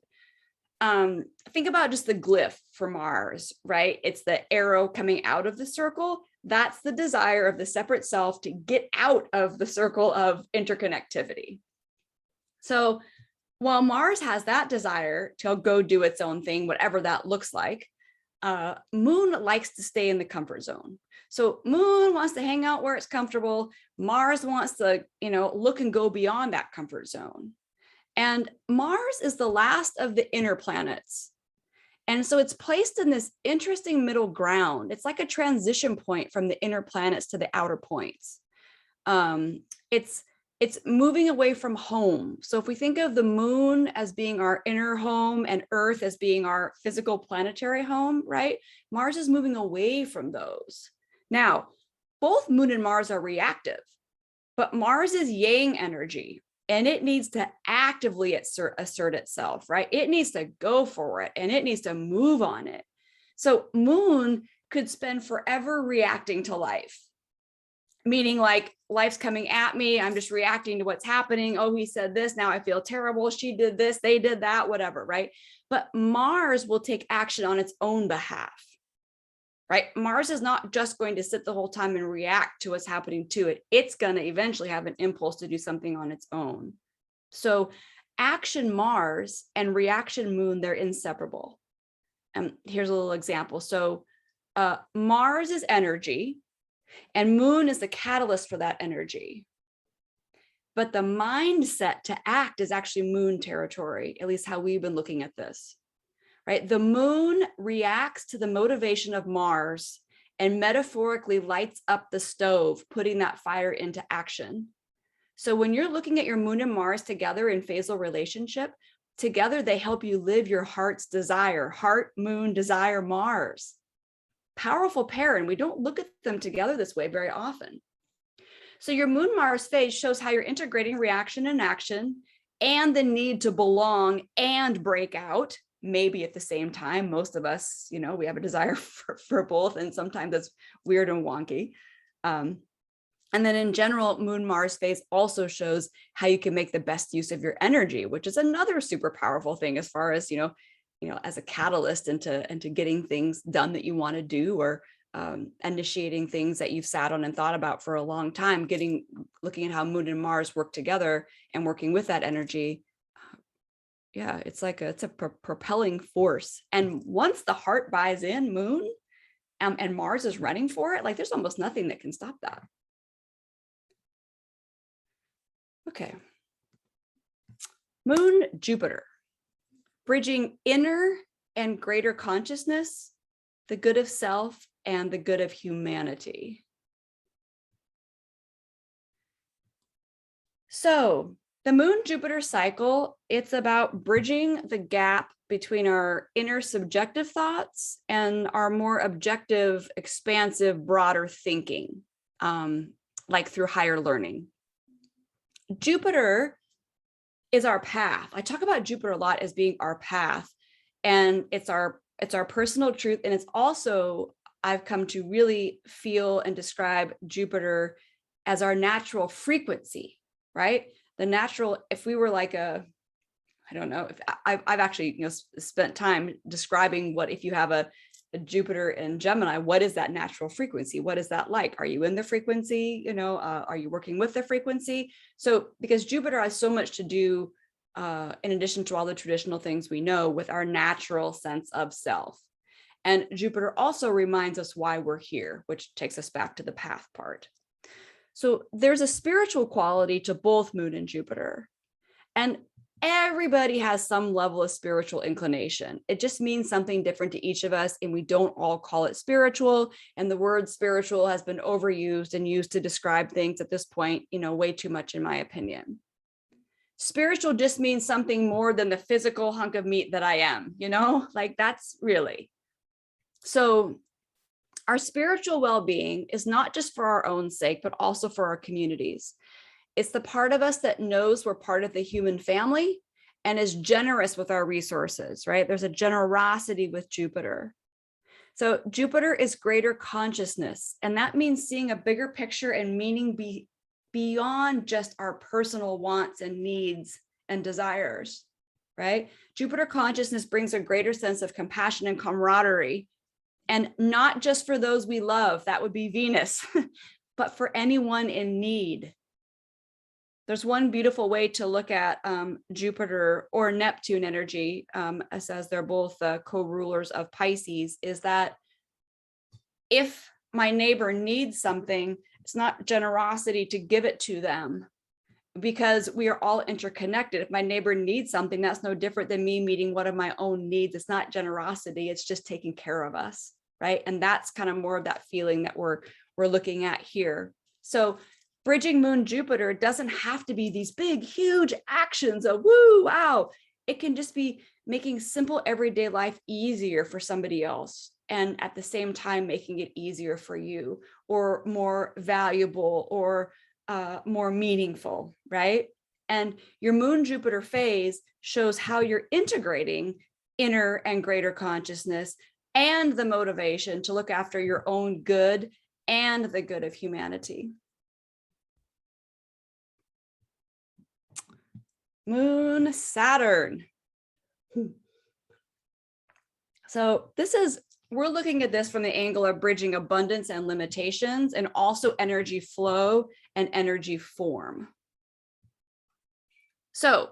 Speaker 1: Think about just the glyph for Mars, right? It's the arrow coming out of the circle. That's the desire of the separate self to get out of the circle of interconnectivity. So while Mars has that desire to go do its own thing, whatever that looks like, Moon likes to stay in the comfort zone. So Moon wants to hang out where it's comfortable. Mars wants to, look and go beyond that comfort zone. And Mars is the last of the inner planets. And so it's placed in this interesting middle ground. It's like a transition point from the inner planets to the outer points. It's moving away from home. So if we think of the moon as being our inner home and Earth as being our physical planetary home, right? Mars is moving away from those. Now, both Moon and Mars are reactive, but Mars is yang energy, and it needs to actively assert itself, right? It needs to go for it, and it needs to move on it. So Moon could spend forever reacting to life, meaning like life's coming at me. I'm just reacting to what's happening. Oh, he said this. Now I feel terrible. She did this. They did that, whatever, right? But Mars will take action on its own behalf, right? Mars is not just going to sit the whole time and react to what's happening to it. It's going to eventually have an impulse to do something on its own. So action Mars and reaction Moon, they're inseparable. Here's a little example. So Mars is energy, and Moon is the catalyst for that energy. But the mindset to act is actually Moon territory, at least how we've been looking at this, right? The Moon reacts to the motivation of Mars and metaphorically lights up the stove, putting that fire into action. So when you're looking at your Moon and Mars together in phasal relationship, together they help you live your heart's desire, heart, Moon, desire, Mars. Powerful pair, and we don't look at them together this way very often. So your Moon Mars phase shows how you're integrating reaction and action and the need to belong and break out, maybe at the same time. Most of us, we have a desire for both, and sometimes it's weird and wonky. And then in general, Moon Mars phase also shows how you can make the best use of your energy, which is another super powerful thing as far as, as a catalyst into getting things done that you want to do, or initiating things that you've sat on and thought about for a long time, looking at how Moon and Mars work together and working with that energy. Yeah, it's a propelling force. And once the heart buys in Moon and Mars is running for it, like there's almost nothing that can stop that. Okay. Moon, Jupiter. Bridging inner and greater consciousness, the good of self, and the good of humanity. So the Moon-Jupiter cycle, it's about bridging the gap between our inner subjective thoughts and our more objective, expansive, broader thinking, like through higher learning. Jupiter is our path. I talk about Jupiter a lot as being our path, and it's our personal truth. And it's also, I've come to really feel and describe Jupiter as our natural frequency, right? The natural, if we were like I don't know, if I've actually, spent time describing what, if you have a Jupiter in Gemini, what is that natural frequency? What is that like? Are you in the frequency? Are you working with the frequency? So because Jupiter has so much to do, in addition to all the traditional things we know, with our natural sense of self. And Jupiter also reminds us why we're here, which takes us back to the path part. So there's a spiritual quality to both Moon and Jupiter. And everybody has some level of spiritual inclination. It just means something different to each of us, and we don't all call it spiritual. And the word spiritual has been overused and used to describe things at this point, way too much, in my opinion. Spiritual just means something more than the physical hunk of meat that I am, like that's really. So our spiritual well-being is not just for our own sake, but also for our communities. It's the part of us that knows we're part of the human family and is generous with our resources, right? There's a generosity with Jupiter. So Jupiter is greater consciousness, and that means seeing a bigger picture and meaning beyond just our personal wants and needs and desires, right? Jupiter consciousness brings a greater sense of compassion and camaraderie, and not just for those we love, that would be Venus, but for anyone in need. There's one beautiful way to look at Jupiter or Neptune energy, as they're both co-rulers of Pisces, is that if my neighbor needs something, it's not generosity to give it to them, because we are all interconnected. If my neighbor needs something, that's no different than me meeting one of my own needs. It's not generosity, it's just taking care of us, right? And that's kind of more of that feeling that we're looking at here. So bridging Moon Jupiter doesn't have to be these big, huge actions of woo, wow. It can just be making simple everyday life easier for somebody else, and at the same time making it easier for you, or more valuable, or more meaningful, right? And your Moon Jupiter phase shows how you're integrating inner and greater consciousness and the motivation to look after your own good and the good of humanity. Moon Saturn. So we're looking at this from the angle of bridging abundance and limitations, and also energy flow and energy form. So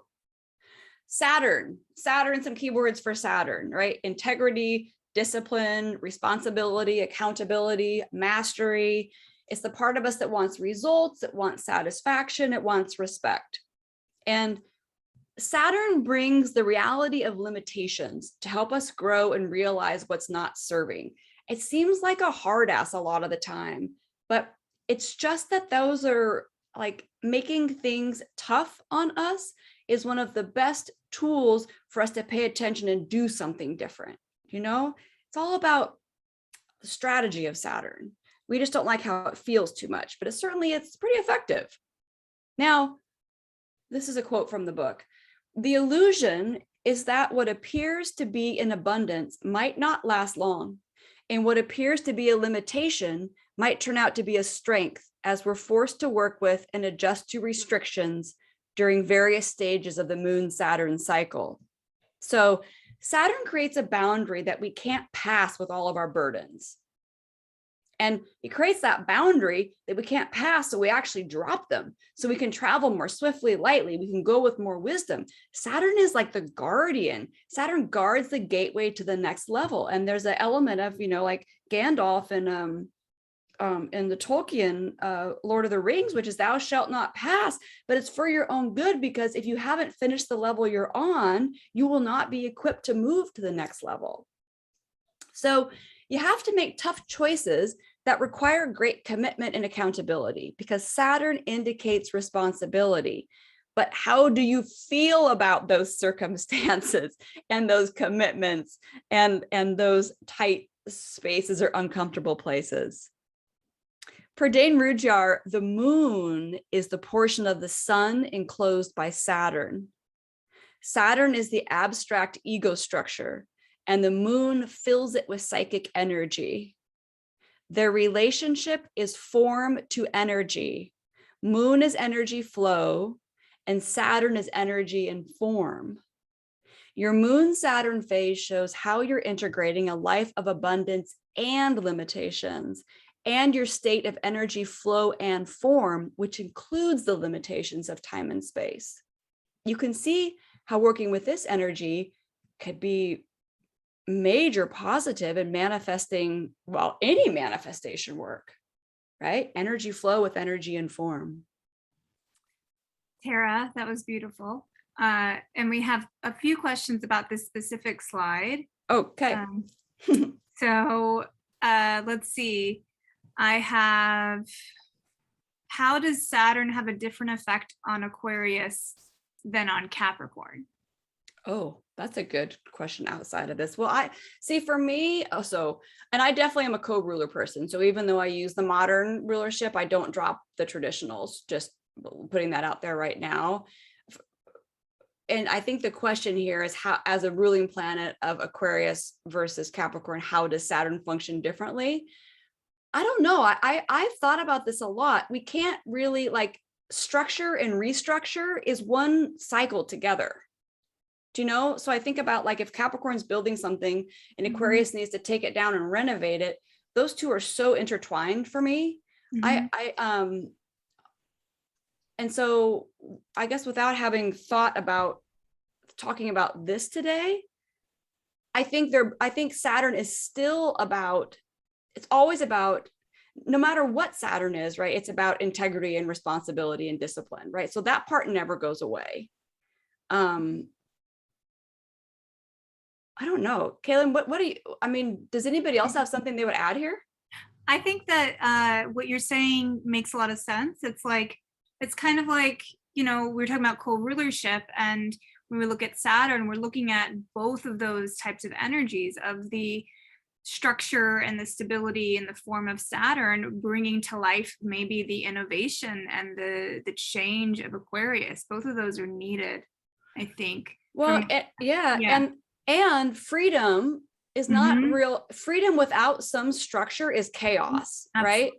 Speaker 1: Saturn, some keywords for Saturn, right? Integrity, discipline, responsibility, accountability, mastery. It's the part of us that wants results, it wants satisfaction, it wants respect. And Saturn brings the reality of limitations to help us grow and realize what's not serving. It seems like a hard ass a lot of the time, but it's just that those are like making things tough on us is one of the best tools for us to pay attention and do something different. You know, it's all about the strategy of Saturn. We just don't like how it feels too much, but it's pretty effective. Now, this is a quote from the book. The illusion is that what appears to be in abundance might not last long, and what appears to be a limitation might turn out to be a strength as we're forced to work with and adjust to restrictions during various stages of the Moon-Saturn cycle. So Saturn creates a boundary that we can't pass with all of our burdens. And it creates that boundary that we can't pass, so we actually drop them, so we can travel more swiftly, lightly, we can go with more wisdom. Saturn is like the guardian. Saturn guards the gateway to the next level. And there's an element of, like Gandalf in the Tolkien Lord of the Rings, which is thou shalt not pass, but it's for your own good, because if you haven't finished the level you're on, you will not be equipped to move to the next level. So you have to make tough choices that require great commitment and accountability, because Saturn indicates responsibility. But how do you feel about those circumstances and those commitments and those tight spaces or uncomfortable places? Per Dane Rudhyar, the moon is the portion of the sun enclosed by Saturn. Saturn is the abstract ego structure, and the moon fills it with psychic energy. Their relationship is form to energy. Moon is energy flow, and Saturn is energy and form. Your Moon-Saturn phase shows how you're integrating a life of abundance and limitations, and your state of energy flow and form, which includes the limitations of time and space. You can see how working with this energy could be major positive in manifesting, well, any manifestation work, right? Energy flow with energy and form.
Speaker 2: Tara, that was beautiful. And we have a few questions about this specific slide.
Speaker 1: Okay.
Speaker 2: So let's see. I have, how does Saturn have a different effect on Aquarius than on Capricorn?
Speaker 1: Oh, that's a good question outside of this. Well, I see for me, and I definitely am a co-ruler person. So even though I use the modern rulership, I don't drop the traditionals, just putting that out there right now. and I think the question here is how, as a ruling planet of Aquarius versus Capricorn, how does Saturn function differently? I don't know. I've thought about this a lot. We can't really, like, structure and restructure is one cycle together. Do you know? So I think about, like, if Capricorn's building something and Aquarius needs to take it down and renovate it, those two are so intertwined for me. And so I guess without having thought about talking about this today, I think Saturn is still about, it's always about, no matter what Saturn is, right? It's about integrity and responsibility and discipline, right? So that part never goes away. I don't know. Kaylin, what do you, I mean, does anybody else have something they would add here?
Speaker 2: I think that what you're saying makes a lot of sense. It's like, it's kind of like, we were talking about co-rulership, and when we look at Saturn, we're looking at both of those types of energies of the structure and the stability in the form of Saturn, bringing to life maybe the innovation and the change of Aquarius. Both of those are needed, I think.
Speaker 1: Well, and freedom is not real. Freedom without some structure is chaos, right?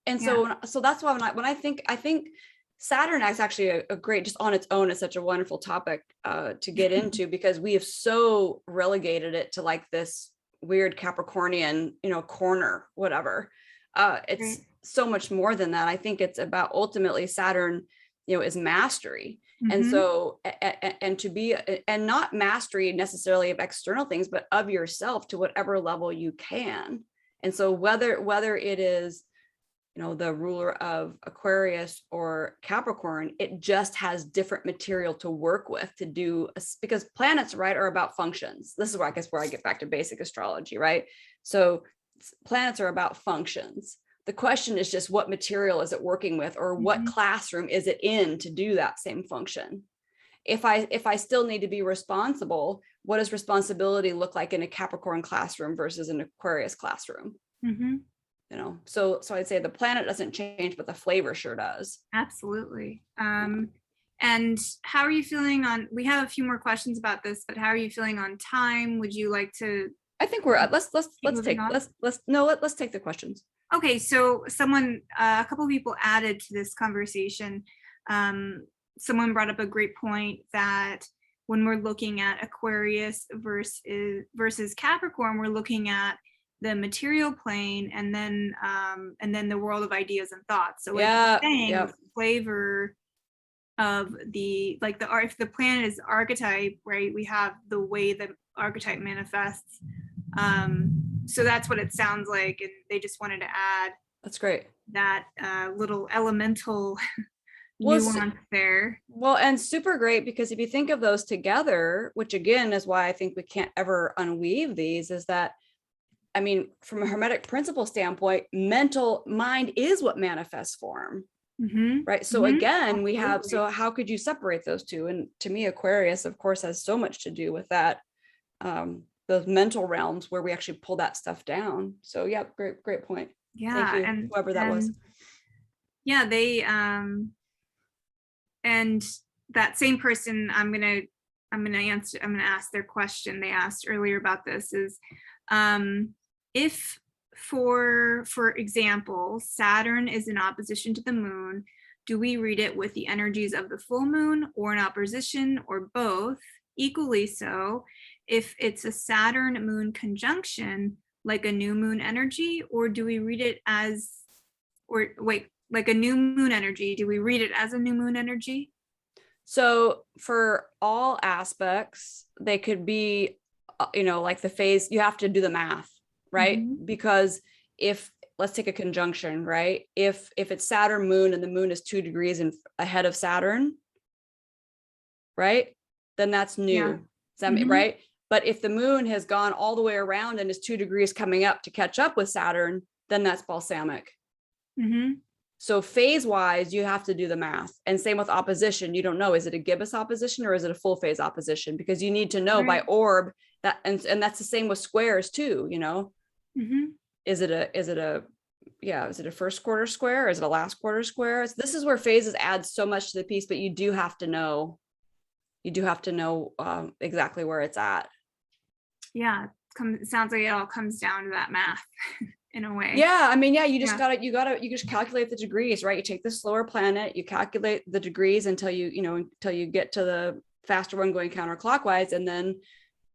Speaker 1: And so that's why when I think Saturn is actually a great, just on its own, is such a wonderful topic to get into, because we have so relegated it to like this weird Capricornian, corner, whatever. It's so much more than that. I think it's about, ultimately, Saturn, is mastery. And so, and to be, and not mastery necessarily of external things, but of yourself to whatever level you can. And so whether it is, the ruler of Aquarius or Capricorn, it just has different material to work with to do, because planets, right, are about functions. This is where I get back to basic astrology, right? So planets are about functions. The question is just, what material is it working with, or what classroom is it in to do that same function? If I still need to be responsible, what does responsibility look like in a Capricorn classroom versus an Aquarius classroom? So I'd say the planet doesn't change, but the flavor sure does.
Speaker 2: Absolutely. And how are you feeling on, we have a few more questions about this, but how are you feeling on time? Would you like to?
Speaker 1: I think we're, let's take the questions.
Speaker 2: Okay, so a couple of people added to this conversation. Someone brought up a great point that when we're looking at Aquarius versus Capricorn, we're looking at the material plane, and then the world of ideas and thoughts. So the flavor of if the planet is archetype, right? We have the way that archetype manifests. So that's what it sounds like, and they just wanted to add.
Speaker 1: That's great.
Speaker 2: That little elemental nuance there.
Speaker 1: Well, and super great, because if you think of those together, which again is why I think we can't ever unweave these, is that, I mean, from a Hermetic principle standpoint, mind is what manifests form, right? So again, we have, so how could you separate those two? And to me, Aquarius, of course, has so much to do with that, those mental realms where we actually pull that stuff down. So yeah, great point.
Speaker 2: Yeah.
Speaker 1: Thank you,
Speaker 2: and
Speaker 1: whoever that was.
Speaker 2: Yeah, they, and that same person, I'm gonna ask their question they asked earlier about this is, if for example, Saturn is in opposition to the moon, do we read it with the energies of the full moon, or in opposition, or both, equally so? If it's a Saturn moon conjunction, like a new moon energy, or do we read it as, like a new moon energy, do we read it as a new moon energy?
Speaker 1: So for all aspects, they could be, like the phase, you have to do the math, right? Because if, let's take a conjunction, right? If it's Saturn moon and the moon is 2 degrees ahead of Saturn, right? Then that's new, right? But if the moon has gone all the way around and is 2 degrees coming up to catch up with Saturn, then that's balsamic. So phase wise, you have to do the math. And same with opposition. You don't know, is it a gibbous opposition or is it a full phase opposition? Because you need to know by orb that, and that's the same with squares too, Is it a first quarter square? Is it a last quarter square? This is where phases add so much to the piece, but you do have to know you do have to know exactly where it's at.
Speaker 2: Yeah, it sounds like it all comes down to that math in a way.
Speaker 1: Yeah, I mean, yeah, you just you just calculate the degrees, right? You take the slower planet, you calculate the degrees until until you get to the faster one going counterclockwise. And then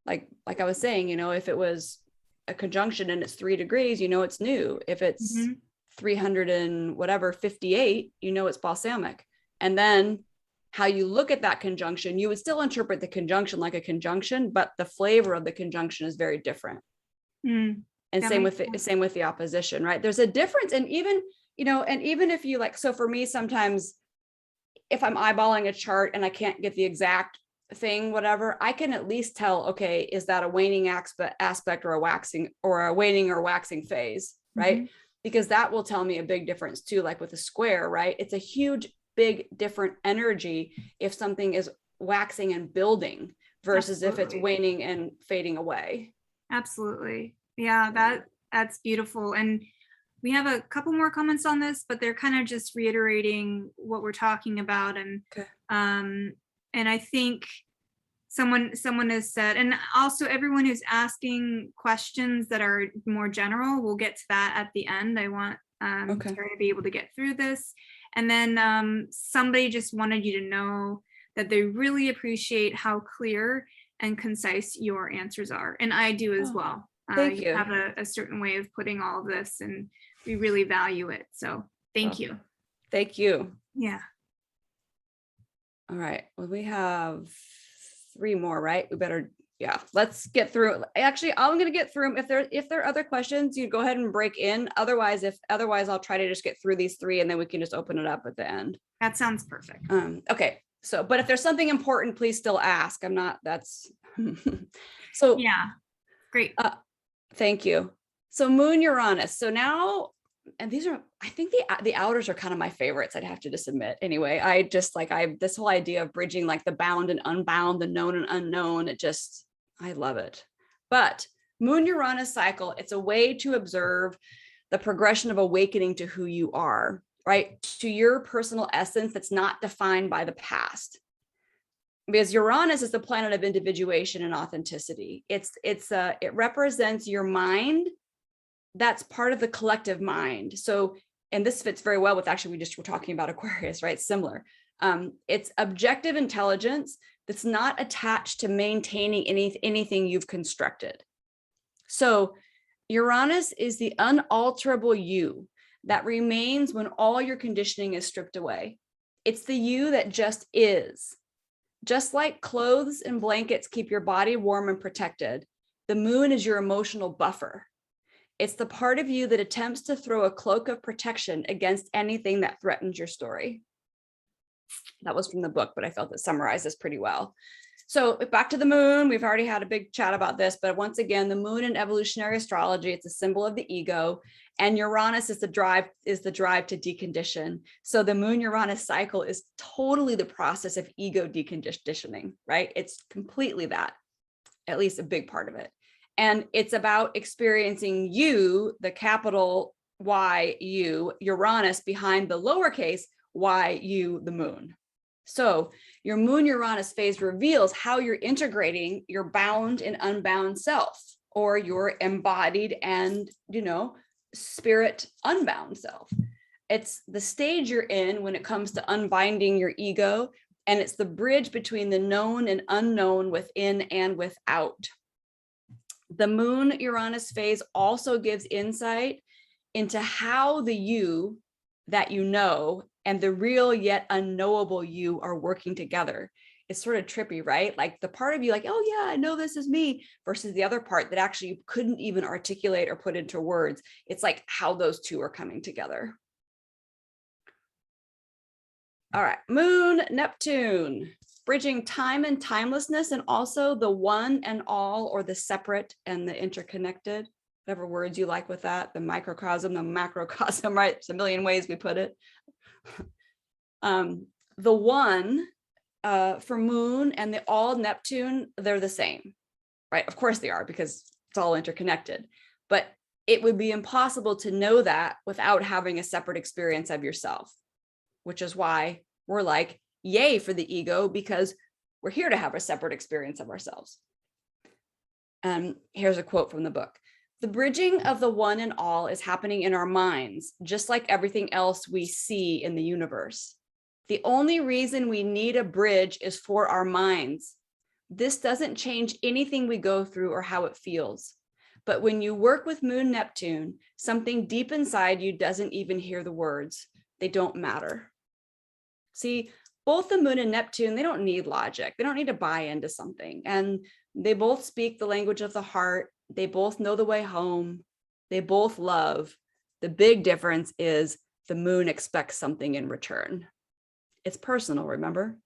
Speaker 1: like I was saying, if it was a conjunction and it's 3 degrees, it's new. If it's 300 and whatever, 58, it's balsamic. And then how you look at that conjunction, you would still interpret the conjunction like a conjunction, but the flavor of the conjunction is very different. And same with the opposition, right? There's a difference. And even, and even if you so for me, sometimes if I'm eyeballing a chart and I can't get the exact thing, whatever, I can at least tell, okay, is that a waning aspect or a waxing or a waning or waxing phase, right? Because that will tell me a big difference too, like with a square, right? It's a huge, big, different energy if something is waxing and building versus if it's waning and fading away.
Speaker 2: Absolutely. Yeah, that's beautiful. And we have a couple more comments on this, but they're kind of just reiterating what we're talking about. And and I think someone has said, and also everyone who's asking questions that are more general, we'll get to that at the end. I want Tara to be able to get through this. And then somebody just wanted you to know that they really appreciate how clear and concise your answers are. And I do as well.
Speaker 1: Thank you.
Speaker 2: Have a certain way of putting all of this, and we really value it. So thank you.
Speaker 1: Thank you.
Speaker 2: Yeah.
Speaker 1: All right. Well, we have 3 more, right? We better, let's get through. Actually, I'm going to get through them. If there are other questions, you go ahead and break in. Otherwise, I'll try to just get through these 3 and then we can just open it up at the end.
Speaker 2: That sounds perfect.
Speaker 1: Okay. So, but if there's something important, please still ask. So
Speaker 2: yeah, great.
Speaker 1: Thank you. So Moon Uranus. So now, and these are, I think the outers are kind of my favorites. I'd have to just admit. Anyway, I just this whole idea of bridging like the bound and unbound, the known and unknown. I love it. But Moon Uranus cycle, it's a way to observe the progression of awakening to who you are, right? To your personal essence that's not defined by the past. Because Uranus is the planet of individuation and authenticity. It represents your mind. That's part of the collective mind. So, and this fits very well with actually, we're talking about Aquarius, right? Similar. It's objective intelligence that's not attached to maintaining anything you've constructed. So Uranus is the unalterable you that remains when all your conditioning is stripped away. It's the you that just is. Just like clothes and blankets keep your body warm and protected, the moon is your emotional buffer. It's the part of you that attempts to throw a cloak of protection against anything that threatens your story. That was from the book, but I felt it summarizes pretty well. So back to the moon, we've already had a big chat about this, but once again, the moon in evolutionary astrology, it's a symbol of the ego, and Uranus is the drive to decondition. So the moon Uranus cycle is totally the process of ego deconditioning, right? It's completely that, at least a big part of it. And it's about experiencing you, the capital Y, you, Uranus behind the lowercase y, you, the moon. So your moon Uranus phase reveals how you're integrating your bound and unbound self, or your embodied and, spirit unbound self. It's the stage you're in when it comes to unbinding your ego, and it's the bridge between the known and unknown within and without. The moon Uranus phase also gives insight into how the you that you know and the real yet unknowable you are working together. It's sort of trippy, right? Like the part of you like, oh yeah, I know this is me, versus the other part that actually you couldn't even articulate or put into words. It's like how those two are coming together. All right, Moon Neptune, bridging time and timelessness, and also the one and all, or the separate and the interconnected, whatever words you like with that, the microcosm, the macrocosm, right? There's a million ways we put it. The one for Moon and the all Neptune, they're the same, right? Of course they are, because it's all interconnected, but it would be impossible to know that without having a separate experience of yourself, which is why we're like, yay for the ego, because We're here to have a separate experience of ourselves. Here's a quote from the book. The bridging of the one and all is happening in our minds, just like everything else we see in the universe. The only reason we need a bridge is for our minds. This doesn't change anything we go through or how it feels. But when you work with Moon Neptune, something deep inside you doesn't even hear the words. They don't matter. See, both the Moon and Neptune, they don't need logic. They don't need to buy into something. And they both speak the language of the heart. They both know the way home. They both love. The big difference is the Moon expects something in return. It's personal, remember?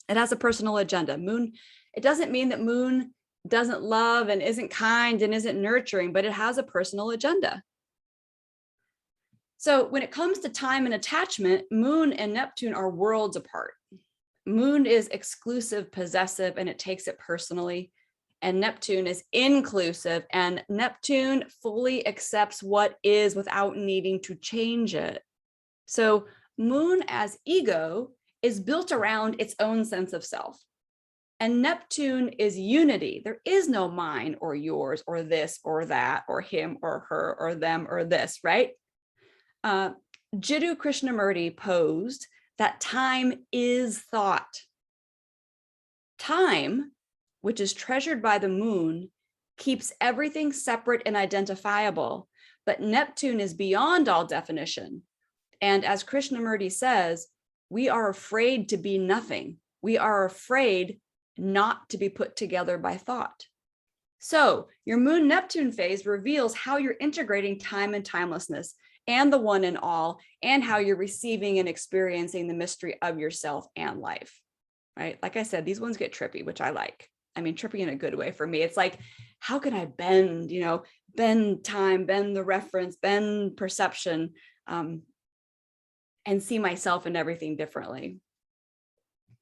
Speaker 1: It has a personal agenda. Moon, it doesn't mean that Moon doesn't love and isn't kind and isn't nurturing, but it has a personal agenda. So when it comes to time and attachment, Moon and Neptune are worlds apart. Moon is exclusive, possessive, and it takes it personally. And Neptune is inclusive, and Neptune fully accepts what is without needing to change it. So Moon as ego is built around its own sense of self. And Neptune is unity. There is no mine or yours or this or that or him or her or them or this, right? Jiddu Krishnamurti posed that time is thought. Time, which is treasured by the Moon, keeps everything separate and identifiable, but Neptune is beyond all definition. And as Krishnamurti says, we are afraid to be nothing. We are afraid not to be put together by thought. So your Moon Neptune phase reveals how you're integrating time and timelessness and the one and all, and how you're receiving and experiencing the mystery of yourself and life, right? Like I said, these ones get trippy, which I like. I mean, trippy in a good way for me. It's like, how can I bend, bend time, bend the reference, bend perception, and see myself and everything differently.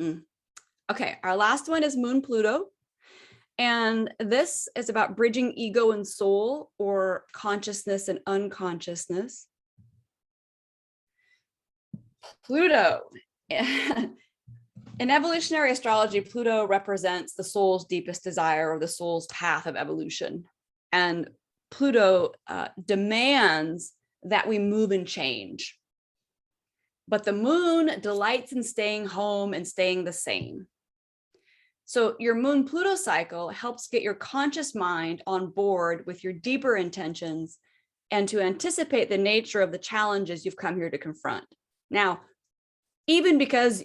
Speaker 1: Okay, our last one is Moon Pluto. And this is about bridging ego and soul, or consciousness and unconsciousness. Pluto. In evolutionary astrology, Pluto represents the soul's deepest desire, or the soul's path of evolution. And Pluto demands that we move and change. But the Moon delights in staying home and staying the same. So your Moon Pluto cycle helps get your conscious mind on board with your deeper intentions and to anticipate the nature of the challenges you've come here to confront. Now, even because,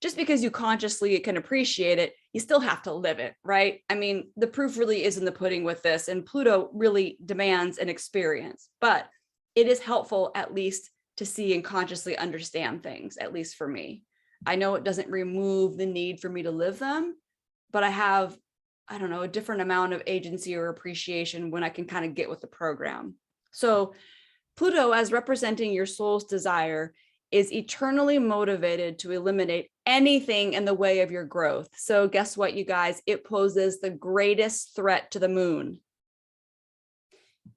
Speaker 1: just because you consciously can appreciate it, you still have to live it, right? I mean, the proof really is in the pudding with this, and Pluto really demands an experience, but it is helpful at least to see and consciously understand things, at least for me. I know it doesn't remove the need for me to live them, but I have, a different amount of agency or appreciation when I can kind of get with the program. So Pluto, as representing your soul's desire, is eternally motivated to eliminate anything in the way of your growth. So guess what, you guys? It poses the greatest threat to the Moon.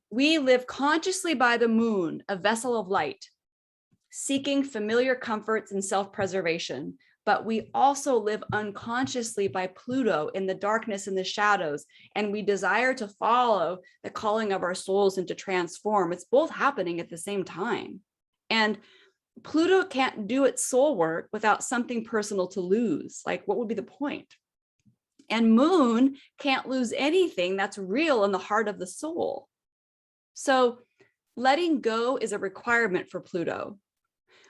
Speaker 1: We live consciously by the Moon, a vessel of light, seeking familiar comforts and self-preservation, but we also live unconsciously by Pluto in the darkness and the shadows, and we desire to follow the calling of our souls and to transform. It's both happening at the same time. And Pluto can't do its soul work without something personal to lose. Like, what would be the point? And Moon can't lose anything that's real in the heart of the soul. So letting go is a requirement for Pluto.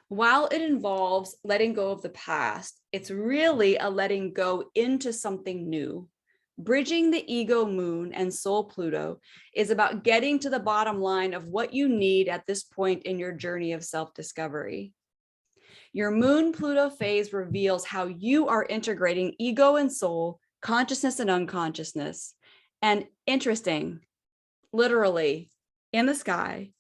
Speaker 1: While it involves letting go of the past, it's really a letting go into something new. Bridging the ego Moon and soul Pluto is about getting to the bottom line of what you need at this point in your journey of self-discovery. Your Moon Pluto phase reveals how you are integrating ego and soul, consciousness and unconsciousness. And interesting, literally in the sky,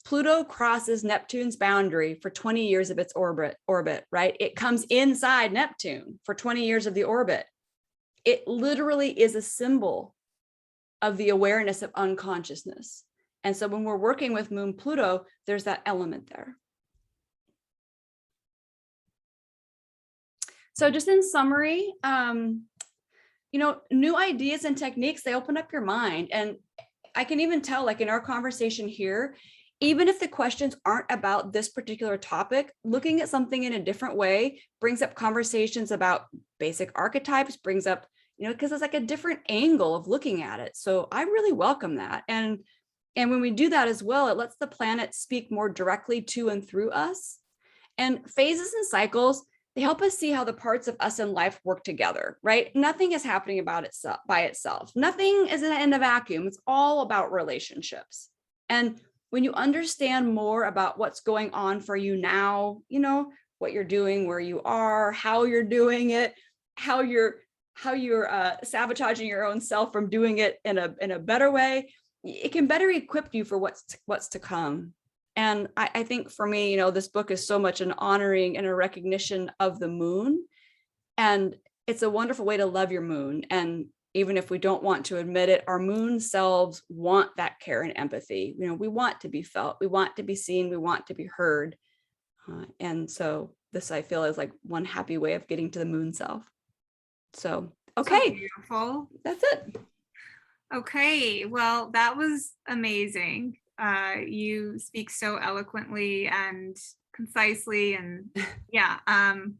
Speaker 1: Pluto crosses Neptune's boundary for 20 years of its orbit, right? It comes inside Neptune for 20 years of the orbit. It literally is a symbol of the awareness of unconsciousness. And so when we're working with Moon Pluto, there's that element there. So just in summary, new ideas and techniques, they open up your mind. And I can even tell, like in our conversation here, even if the questions aren't about this particular topic, looking at something in a different way brings up conversations about basic archetypes, brings up, because it's like a different angle of looking at it. So I really welcome that. And when we do that as well, it lets the planet speak more directly to and through us. And phases and cycles, they help us see how the parts of us in life work together, right? Nothing is happening by itself. Nothing is in a vacuum. It's all about relationships. And when you understand more about what's going on for you now, what you're doing, where you are, how you're doing it, how you're sabotaging your own self from doing it in a better way, it can better equip you for what's to come. And I think for me, this book is so much an honoring and a recognition of the moon. And it's a wonderful way to love your moon. And even if we don't want to admit it, our moon selves want that care and empathy. We want to be felt, we want to be seen, we want to be heard. And so this, I feel, is like one happy way of getting to the moon self. So, okay.
Speaker 2: So beautiful.
Speaker 1: That's it.
Speaker 2: Okay, well, that was amazing. You speak so eloquently and concisely, and yeah, I'm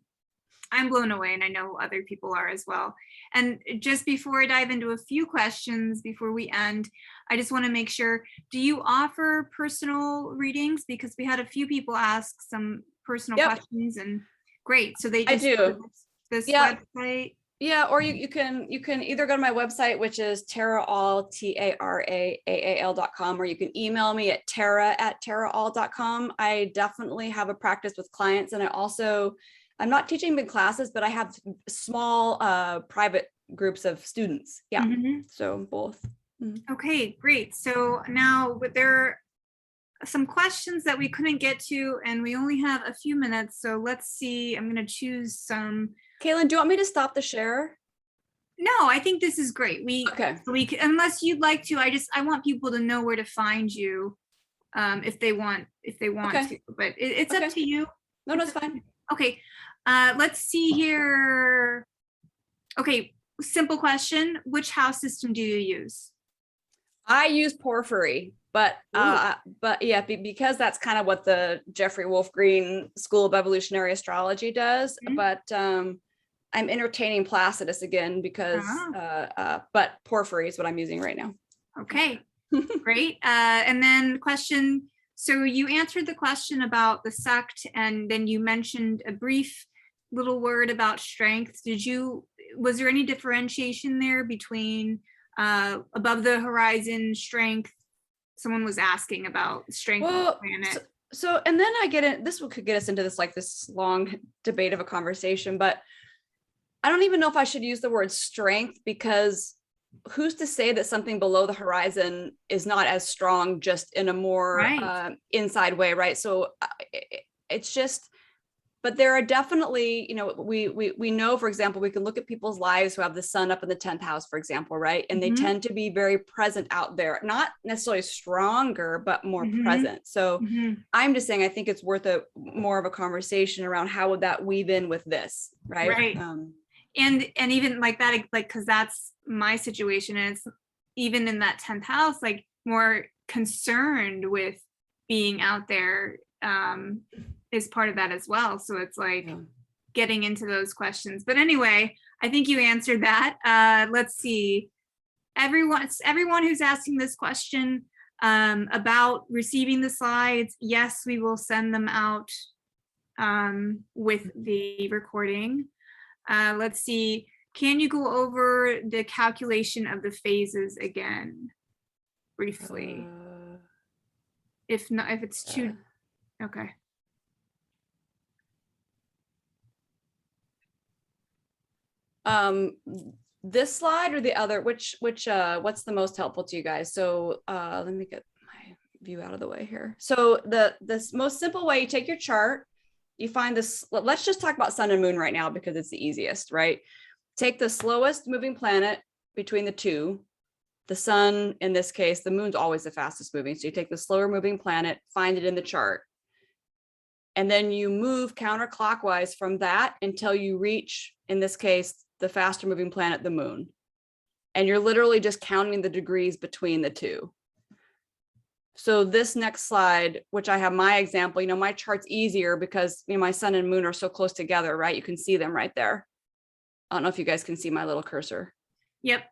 Speaker 2: blown away, and I know other people are as well. And just before I dive into a few questions before we end, I just want to make sure, do you offer personal readings? Because we had a few people ask some personal questions, and great. So they just
Speaker 1: I do.
Speaker 2: This website.
Speaker 1: Yeah, or you can either go to my website, which is Tara Aal, TARAAAL.com, or you can email me at tara@taraaal.com. I definitely have a practice with clients, and I'm not teaching big classes, but I have small private groups of students. Yeah, So both.
Speaker 2: Okay, great. So now there are some questions that we couldn't get to, and we only have a few minutes. So let's see. I'm going to choose some.
Speaker 1: Kaylin, do you want me to stop the share?
Speaker 2: No, I think this is great. We unless you'd like to, I want people to know where to find you, if they want to, but it's up to you.
Speaker 1: No, that's fine.
Speaker 2: Okay. Let's see here. Okay. Simple question. Which house system do you use?
Speaker 1: I use porphyry, but yeah, because that's kind of what the Jeffrey Wolf Green School of Evolutionary Astrology does. But I'm entertaining Placidus again because, but porphyry is what I'm using right now.
Speaker 2: Okay, great. And then question. So you answered the question about the sect, and then you mentioned a brief little word about strength. Was there any differentiation there between above the horizon strength? Someone was asking about strength of the planet.
Speaker 1: So, and then this could get us into this long debate of a conversation, but I don't even know if I should use the word strength, because who's to say that something below the horizon is not as strong, just in a more inside way, right? So it's just, but there are definitely, we know, for example, we can look at people's lives who have the sun up in the 10th house, for example, right? And they tend to be very present out there, not necessarily stronger, but more present. So I'm just saying, I think it's worth more of a conversation around how would that weave in with this, right?
Speaker 2: Right. And even like that, like, because that's my situation, and it's even in that 10th house, like more concerned with being out there is part of that as well. So it's like getting into those questions. But anyway, I think you answered that. Let's see. Everyone who's asking this question about receiving the slides, yes, we will send them out with the recording. Let's see. Can you go over the calculation of the phases again briefly? If not, if it's too, okay.
Speaker 1: This slide or the other, which what's the most helpful to you guys? So let me get my view out of the way here. So this most simple way, you take your chart, you find this, let's just talk about sun and moon right now because it's the easiest, right? Take the slowest moving planet between the two, the sun, in this case, the moon's always the fastest moving. So you take the slower moving planet, find it in the chart. And then you move counterclockwise from that until you reach, in this case, the faster moving planet, the moon. And you're literally just counting the degrees between the two. So this next slide, which I have my example, you know, my chart's easier because, you know, my sun and moon are so close together, right? You can see them right there. I don't know if you guys can see my little cursor.
Speaker 2: Yep.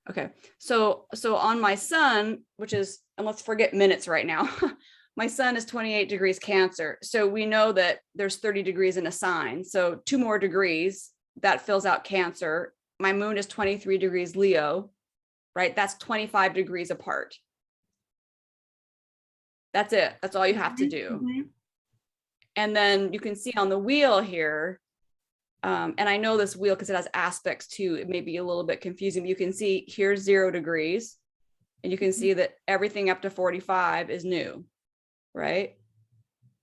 Speaker 1: Okay. So on my sun, which is, and let's forget minutes right now. My sun is 28 degrees Cancer. So we know that there's 30 degrees in a sign. So 2 more degrees, that fills out Cancer. My moon is 23 degrees Leo, right? That's 25 degrees apart. That's it. That's all you have to do.
Speaker 2: Mm-hmm.
Speaker 1: And then you can see on the wheel here, and I know this wheel because it has aspects too. It may be a little bit confusing, but you can see here's 0 degrees, and you can see that everything up to 45 is new, right?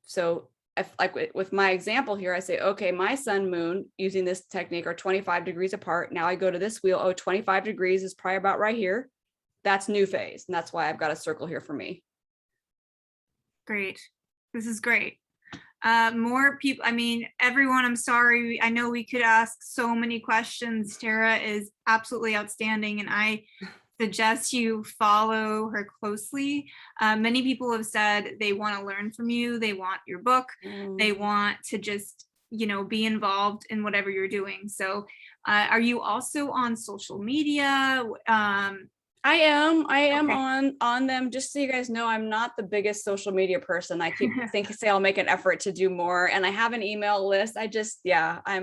Speaker 1: So if, like with my example here, I say, okay, my sun moon using this technique are 25 degrees apart. Now I go to this wheel. Oh, 25 degrees is probably about right here. That's new phase. And that's why I've got a circle here for me.
Speaker 2: Great. This is great. More people, I mean, everyone, I'm sorry. I know we could ask so many questions. Tara is absolutely outstanding, and I suggest you follow her closely. Many people have said they want to learn from you. They want your book. They want to just, you know, be involved in whatever you're doing. So are you also on social media?
Speaker 1: I am
Speaker 2: Okay.
Speaker 1: on them. Just so you guys know, I'm not the biggest social media person. I keep say I'll make an effort to do more, and I have an email list. I just, yeah, I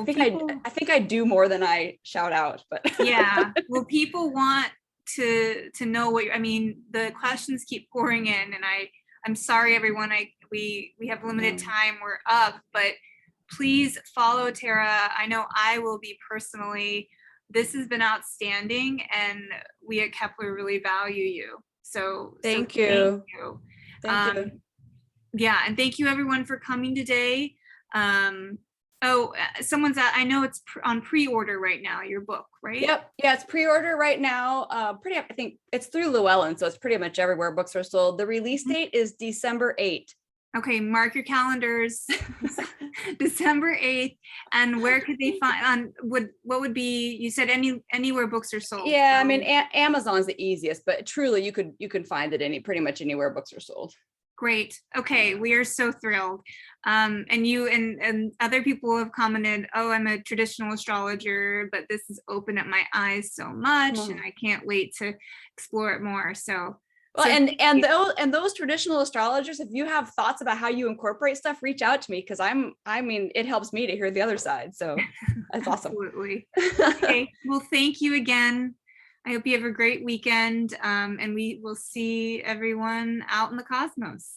Speaker 1: think I do more than I shout out, but
Speaker 2: yeah. Well, people want to know what I mean, the questions keep pouring in, and I'm sorry everyone, we have limited time, we're up, but please follow Tara. I know I will be personally. This has been outstanding, and we at Kepler really value you. So
Speaker 1: thank you.
Speaker 2: Thank you. Yeah, and thank you everyone for coming today. Someone's I know it's on pre-order right now, your book, right?
Speaker 1: Yep. Yeah, it's pre-order right now. I think it's through Llewellyn, so it's pretty much everywhere books are sold. The release date is December 8th.
Speaker 2: Okay, mark your calendars. December 8th. And where could they find what would be, you said anywhere books are sold?
Speaker 1: Yeah, I mean, Amazon's the easiest, but truly you can find it pretty much anywhere books are sold.
Speaker 2: Great. Okay, we are so thrilled. And you and other people have commented, oh, I'm a traditional astrologer, but this has opened up my eyes so much, and I can't wait to explore it more. So
Speaker 1: well, and those traditional astrologers, if you have thoughts about how you incorporate stuff, reach out to me, because I mean, it helps me to hear the other side. So that's awesome.
Speaker 2: Absolutely. Okay. Well, thank you again. I hope you have a great weekend, and we will see everyone out in the cosmos.